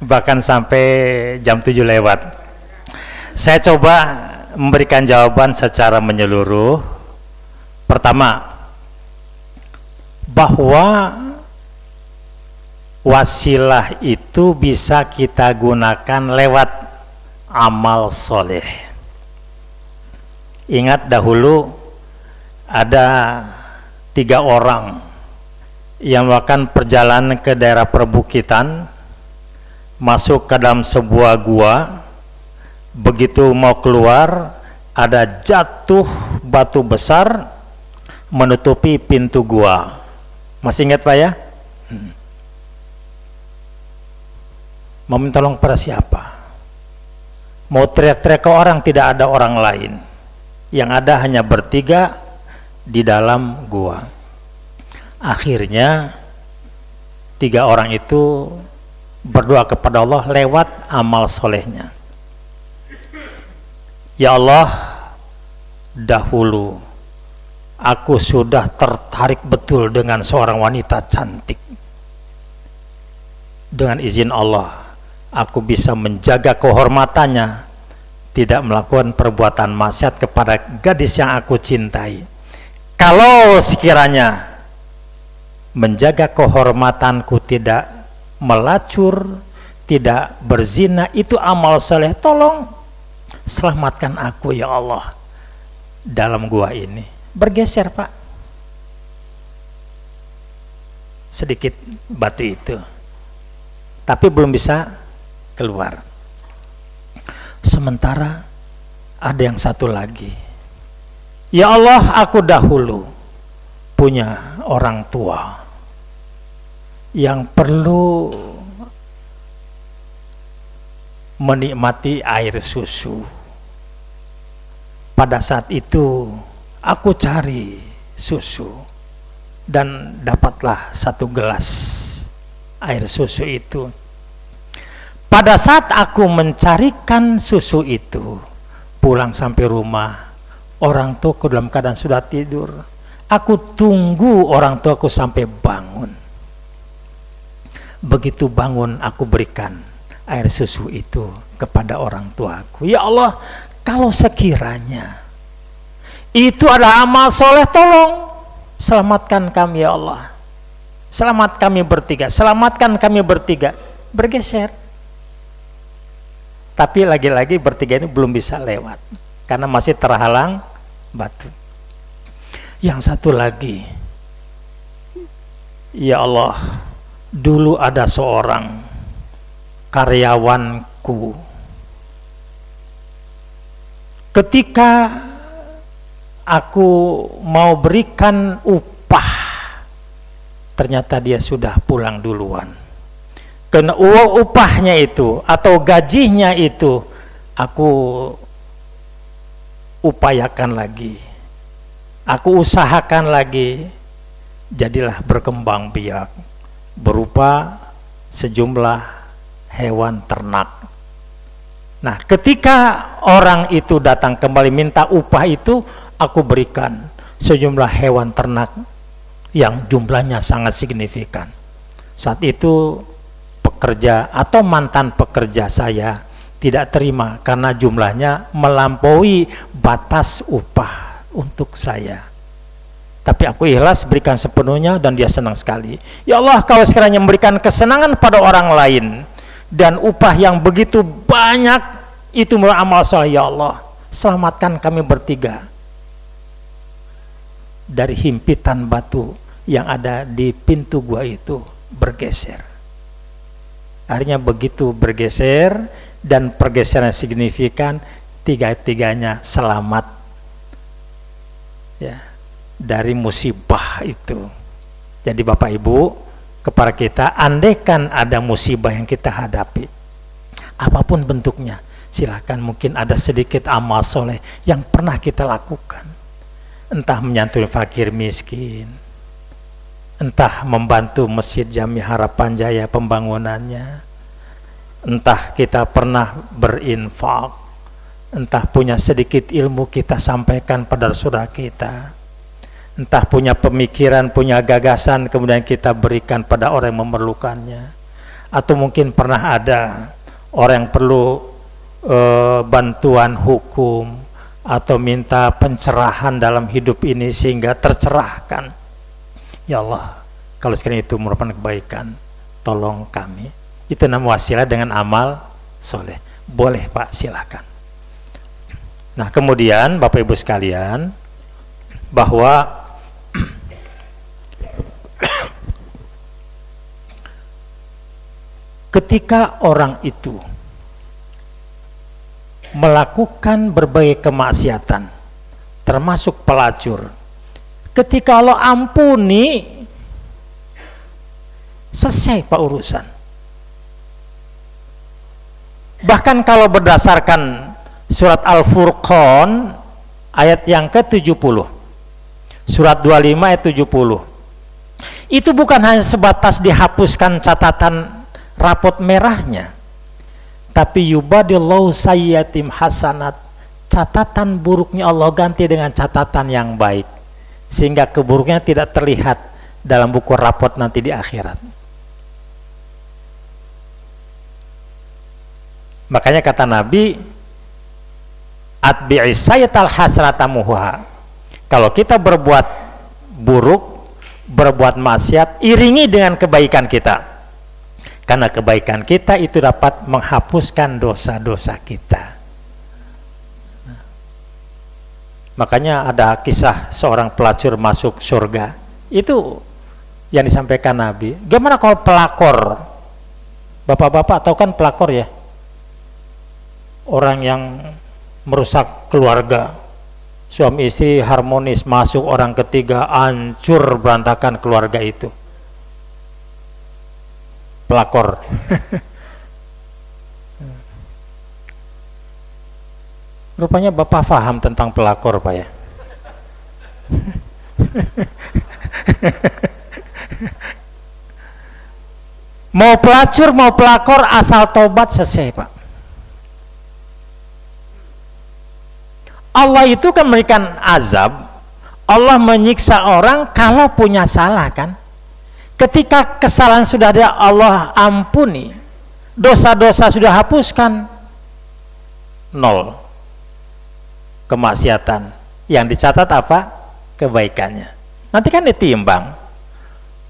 bahkan sampai jam 7 lewat. Saya coba memberikan jawaban secara menyeluruh. Pertama, bahwa wasilah itu bisa kita gunakan lewat amal soleh. Ingat dahulu ada 3 orang yang melakukan perjalanan ke daerah perbukitan, masuk ke dalam sebuah gua. Begitu mau keluar, ada jatuh batu besar menutupi pintu gua. Masih ingat Pak ya? Mau minta tolong pada siapa? Mau teriak-teriak ke orang, tidak ada orang lain. Yang ada hanya bertiga di dalam gua. Akhirnya 3 orang itu berdoa kepada Allah lewat amal solehnya. Ya Allah, dahulu aku sudah tertarik betul dengan seorang wanita cantik. Dengan izin Allah, aku bisa menjaga kehormatannya, tidak melakukan perbuatan maksiat kepada gadis yang aku cintai. Kalau sekiranya menjaga kehormatanku tidak melacur, tidak berzina, itu amal soleh, tolong selamatkan aku ya Allah dalam gua ini. Bergeser Pak sedikit batu itu, tapi belum bisa keluar. Sementara ada yang satu lagi, ya Allah, aku dahulu punya orang tua yang perlu menikmati air susu. Pada saat itu aku cari susu dan dapatlah 1 gelas air susu itu. Pada saat aku mencarikan susu itu, pulang sampai rumah, orang tuaku dalam keadaan sudah tidur. Aku tunggu orang tuaku sampai bangun. Begitu bangun, aku berikan air susu itu kepada orang tuaku. Ya Allah, kalau sekiranya itu adalah amal soleh, tolong selamatkan kami ya Allah. Selamat kami bertiga, selamatkan kami bertiga. Bergeser. Tapi lagi-lagi bertiga ini belum bisa lewat karena masih terhalang batu. Yang satu lagi, ya Allah, dulu ada seorang karyawanku, ketika aku mau berikan upah, ternyata dia sudah pulang duluan. Karena uang upahnya itu atau gajinya itu aku upayakan lagi, aku usahakan lagi, jadilah berkembang biak berupa sejumlah hewan ternak. Nah, ketika orang itu datang kembali minta upah itu, aku berikan sejumlah hewan ternak yang jumlahnya sangat signifikan. Saat itu pekerja atau mantan pekerja saya tidak terima karena jumlahnya melampaui batas upah untuk saya. Tapi aku ikhlas berikan sepenuhnya dan dia senang sekali. Ya Allah, kalau sekiranya memberikan kesenangan pada orang lain dan upah yang begitu banyak itu merupakan amal soleh, ya Allah, selamatkan kami bertiga dari himpitan batu yang ada di pintu gua itu bergeser. Akhirnya begitu bergeser dan pergeseran signifikan, tiga-tiganya selamat ya dari musibah itu. Jadi Bapak Ibu, kepada kita, andaikan ada musibah yang kita hadapi, apapun bentuknya, silakan, mungkin ada sedikit amal soleh yang pernah kita lakukan, entah menyantuni fakir miskin, entah membantu Masjid Jami Harapan Jaya pembangunannya, entah kita pernah berinfak, entah punya sedikit ilmu kita sampaikan pada saudara kita, entah punya pemikiran, punya gagasan kemudian kita berikan pada orang yang memerlukannya, atau mungkin pernah ada orang yang perlu bantuan hukum atau minta pencerahan dalam hidup ini sehingga tercerahkan. Ya Allah, kalau sekiranya itu merupakan kebaikan, tolong kami. Itu namanya wasilah dengan amal soleh. Boleh Pak, silakan. Nah kemudian Bapak Ibu sekalian, bahwa ketika orang itu melakukan berbagai kemaksiatan termasuk pelacur, ketika Allah ampuni, selesai Pak urusan. Bahkan kalau berdasarkan surat Al-Furqan ayat yang ke-70, surat 25 ayat 70, itu bukan hanya sebatas dihapuskan catatan rapot merahnya, tapi yubadillahu sayyatim hasanat, catatan buruknya Allah ganti dengan catatan yang baik, sehingga keburuknya tidak terlihat dalam buku rapot nanti di akhirat. Makanya kata Nabi, atbi'is sayyatal hasanatamuha, kalau kita berbuat buruk, berbuat maksiat, iringi dengan kebaikan kita, karena kebaikan kita itu dapat menghapuskan dosa-dosa kita. Makanya ada kisah seorang pelacur masuk surga, itu yang disampaikan Nabi. Gimana kalau pelakor? Bapak-bapak tahu kan pelakor ya, orang yang merusak keluarga, suami istri harmonis, masuk orang ketiga, hancur berantakan keluarga itu. Pelakor. Rupanya Bapak paham tentang pelakor Pak ya. Mau pelacur mau pelakor asal tobat selesai Pak. Allah itu kan memberikan azab, Allah menyiksa orang kalau punya salah kan. Ketika kesalahan sudah ada, Allah ampuni, dosa-dosa sudah hapuskan, nol kemaksiatan. Yang dicatat apa? Kebaikannya. Nanti kan ditimbang.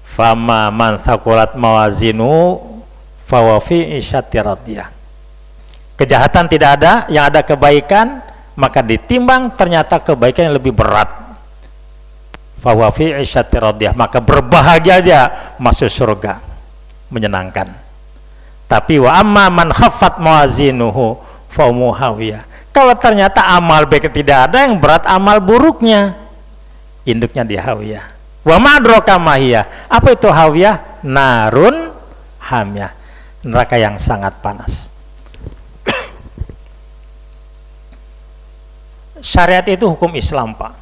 Fama man thaqulat mawazinu fawa fi isyati radiyah. Kejahatan tidak ada, yang ada kebaikan, maka ditimbang ternyata kebaikan yang lebih berat. Fawa fi isyati radiyah, maka berbahagia dia masuk surga, menyenangkan. Tapi wa amma man khaffat mawazinuhu fa ummuhu hawiyah, kalau ternyata amal baik tidak ada, yang berat amal buruknya, induknya di hawiyah. Wa ma adraka ma hiya, apa itu hawiyah? Narun hamiyah, neraka yang sangat panas. Syariat itu hukum Islam Pak,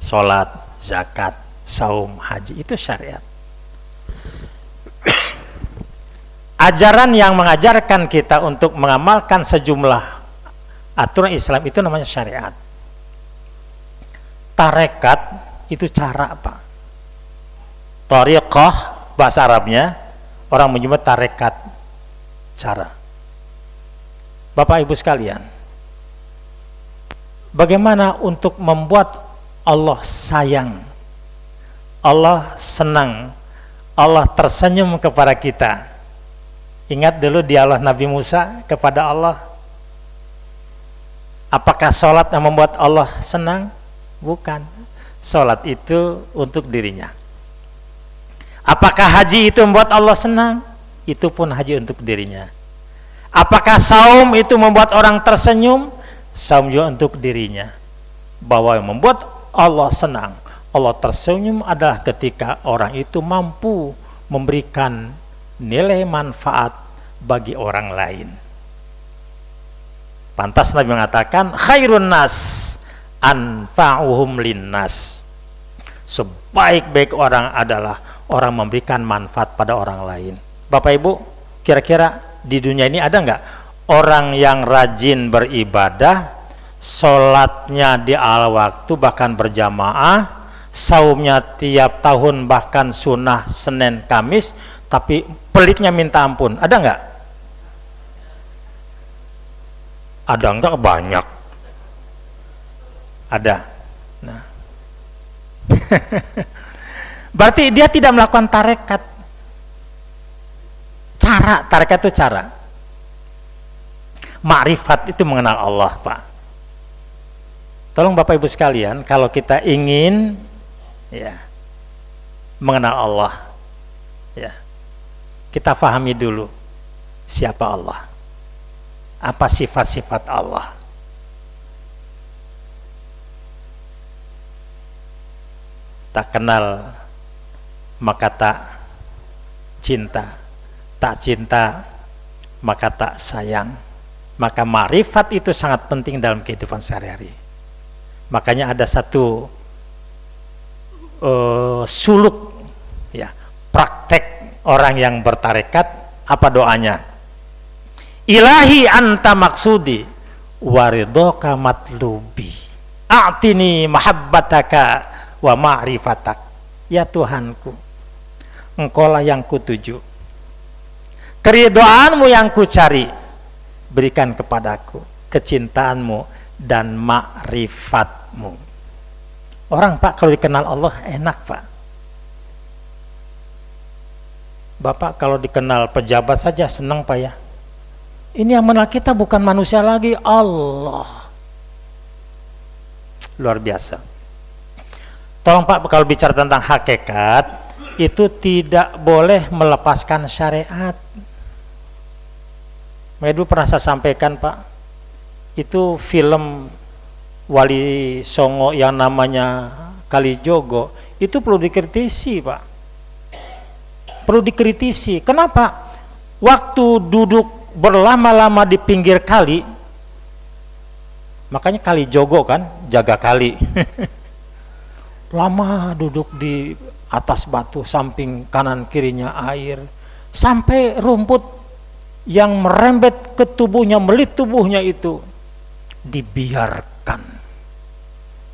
sholat, zakat, saum, haji, itu syariat. Ajaran yang mengajarkan kita untuk mengamalkan sejumlah aturan Islam itu namanya syariat. tarekat itu cara, Pak. Thariqah bahasa Arabnya, orang menyebut tarekat, cara. Bapak Ibu sekalian, bagaimana untuk membuat Allah sayang, Allah senang, Allah tersenyum kepada kita? Ingat dulu dialog Nabi Musa kepada Allah. Apakah sholat yang membuat Allah senang? Bukan. Sholat itu untuk dirinya. Apakah haji itu membuat Allah senang? Itu pun haji untuk dirinya. Apakah saum itu membuat orang tersenyum? Saum juga untuk dirinya. Bahwa yang membuat Allah senang, Allah tersenyum adalah ketika orang itu mampu memberikan nilai manfaat bagi orang lain. Pantas Nabi mengatakan, khairun nas anfa'uhum linnas. Sebaik-baik orang adalah orang memberikan manfaat pada orang lain. Bapak Ibu, kira-kira di dunia ini ada nggak orang yang rajin beribadah, sholatnya di awal waktu bahkan berjamaah, saumnya tiap tahun bahkan sunnah Senin Kamis, tapi pelitnya minta ampun? Ada nggak? Ada nggak? Banyak. Ada. Nah. Berarti dia tidak melakukan tarekat. Cara, tarekat itu cara. Ma'rifat itu mengenal Allah, Pak. Tolong Bapak Ibu sekalian, kalau kita ingin ya mengenal Allah, ya, kita pahami dulu siapa Allah, apa sifat-sifat Allah. Tak kenal maka tak cinta, tak cinta maka tak sayang. Maka ma'rifat itu sangat penting dalam kehidupan sehari-hari. Makanya ada satu suluk ya, praktek orang yang bertarekat. Apa doanya? Ilahi anta maksudi waridhoka matlubi, a'tini mahabbataka wa ma'rifatak. Ya Tuhanku, Engkaulah yang kutuju, keridhaanmu yang kucari, berikan kepadaku kecintaanmu dan ma'rifatmu. Orang, Pak, kalau dikenal Allah enak, Pak. Bapak kalau dikenal pejabat saja senang, Pak, ya. Ini yang mengenal kita bukan manusia lagi, Allah. Luar biasa. Tolong Pak, kalau bicara tentang hakikat, itu tidak boleh melepaskan syariat. Dulu pernah saya sampaikan, Pak, itu film Wali Songo yang namanya Kalijogo, itu perlu dikritisi, Pak. Perlu dikritisi. Kenapa? Waktu duduk berlama-lama di pinggir kali, makanya Kalijogo kan, jaga kali. Lama duduk di atas batu, samping kanan kirinya air, sampai rumput yang merembet ke tubuhnya, melit tubuhnya itu dibiarkan.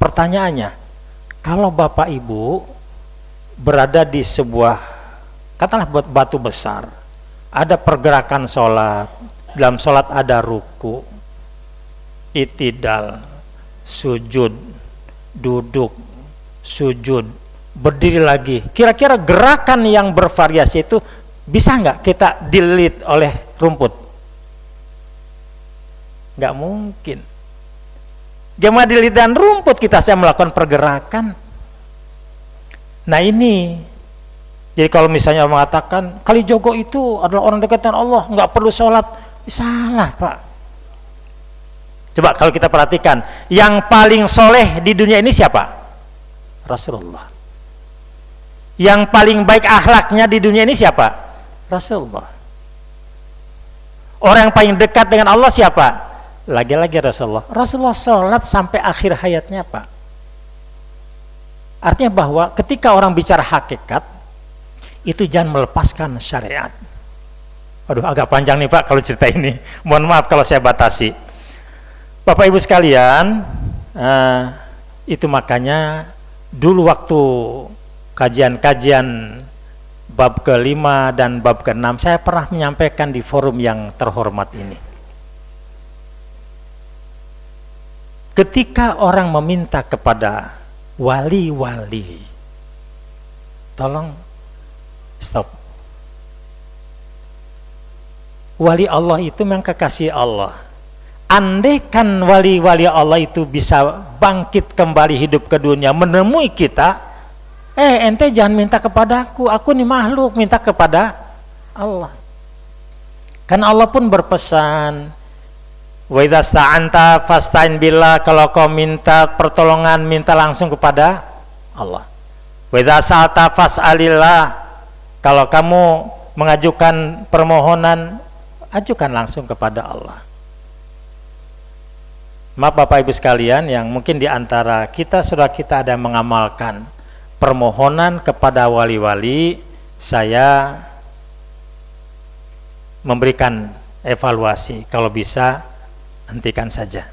Pertanyaannya, kalau Bapak Ibu berada di sebuah, katakanlah batu besar, ada pergerakan sholat, dalam sholat ada ruku, itidal, sujud, duduk, sujud, berdiri lagi. Kira-kira gerakan yang bervariasi itu bisa nggak kita dililit oleh rumput? Nggak mungkin. Jemaah dililit dan rumput kita saya melakukan pergerakan. Nah ini, jadi kalau misalnya mengatakan Kalijogo itu adalah orang dekat dengan Allah, nggak perlu sholat, salah, Pak. Coba kalau kita perhatikan, yang paling soleh di dunia ini siapa? Rasulullah. Yang paling baik akhlaknya di dunia ini siapa? Rasulullah. Orang yang paling dekat dengan Allah siapa? Lagi-lagi Rasulullah. Rasulullah sholat sampai akhir hayatnya, Pak. Artinya bahwa ketika orang bicara hakikat, itu jangan melepaskan syariat. Aduh, agak panjang nih, Pak, kalau cerita ini. Mohon maaf kalau saya batasi. Bapak Ibu sekalian, Itu makanya dulu waktu kajian-kajian bab ke-5 dan bab ke-6 saya pernah menyampaikan di forum yang terhormat ini. Ketika orang meminta kepada wali-wali, tolong stop. Wali Allah itu memang kekasih Allah. Andaikan wali-wali Allah itu bisa bangkit kembali hidup ke dunia menemui kita, ente jangan minta kepadaku, aku nih makhluk, minta kepada Allah. Kan Allah pun berpesan, wa idza sta'anta fasta'in billah, kalau kau minta pertolongan minta langsung kepada Allah. Wa idza sa'alta fas'alillah, kalau kamu mengajukan permohonan ajukan langsung kepada Allah. Maaf Bapak Ibu sekalian, yang mungkin di antara kita sudah kita ada mengamalkan permohonan kepada wali-wali, saya memberikan evaluasi, kalau bisa hentikan saja.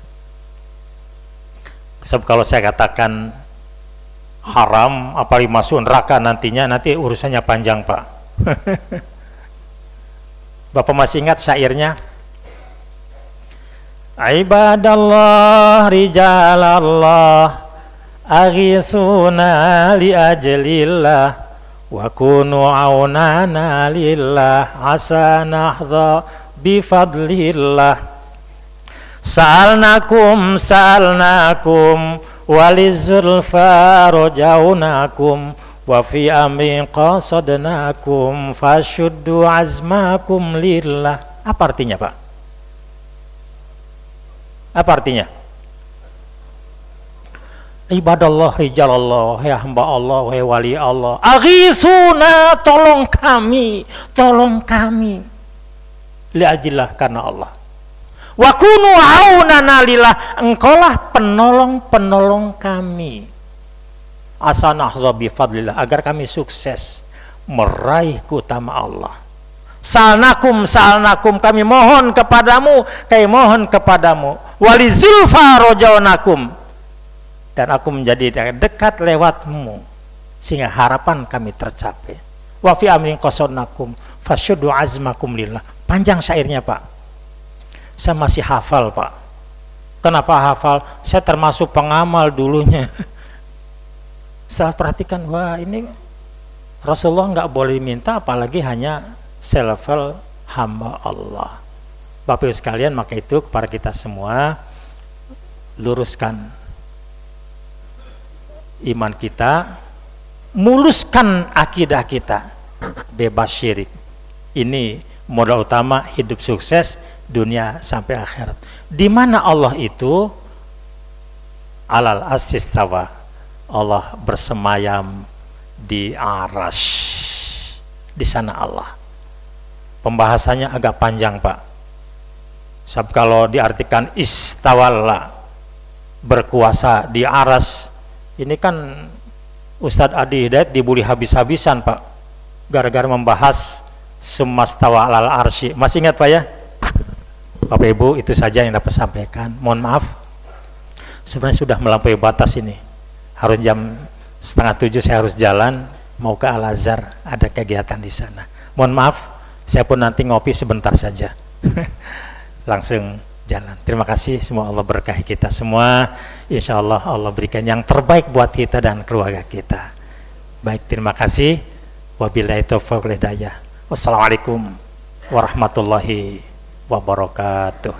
Sebab kalau saya katakan haram, apalagi masuk neraka nantinya, nanti urusannya panjang Pak. Bapak masih ingat syairnya? Ibadallah rijalallah aghisuna li ajlillah wa kunu aunana lillah asa nahdha bifadlillah sa'alnakum walizulfa rajaunakum wa fi amrin qasadnakum fashuddu azmakum lillah. Apa artinya Pak? Apa artinya? Ibadallah rijalallah, ya hamba Allah, ya wali Allah, aghisuna, tolong kami liajillah, karena Allah. Wa kunu aunana lillah, engkaulah penolong kami. Asanahza bifadlillah, agar kami sukses meraih keutamaan Allah. Salnakum, kami mohon kepadamu, walizulfa rajaunakum, dan aku menjadi dekat lewatmu sehingga harapan kami tercapai. Wa fi amrin qasadnakum fasyuddu azmakum lillah. Panjang syairnya Pak, saya masih hafal Pak. Kenapa hafal? Saya termasuk pengamal dulunya. Setelah perhatikan, wah ini Rasulullah nggak boleh minta, apalagi hanya selevel hamba Allah. Bapak Ibu sekalian, maka itu kepada kita semua, luruskan iman kita, muluskan akidah kita, bebas syirik. Ini modal utama hidup sukses dunia sampai akhirat. Di mana Allah itu alal asistawa, Allah bersemayam di arasy, di sana Allah. Pembahasannya agak panjang Pak. Sebab kalau diartikan istawalla, berkuasa di aras, ini kan Ustadz Adi Hidayat dibully habis-habisan Pak, gara-gara membahas sumastawa alal arsy. Masih ingat Pak ya? Bapak Ibu, itu saja yang dapat sampaikan. Mohon maaf, sebenarnya sudah melampaui batas ini. Harus jam 6:30 saya harus jalan mau ke Al-Azhar, ada kegiatan di sana. Mohon maaf, saya pun nanti ngopi sebentar saja. Langsung jalan. Terima kasih, semua Allah berkahi kita semua. Insya Allah Allah berikan yang terbaik buat kita dan keluarga kita. Baik, terima kasih. Wabillahi taufiq wal hidayah. Wassalamualaikum warahmatullahi wabarakatuh.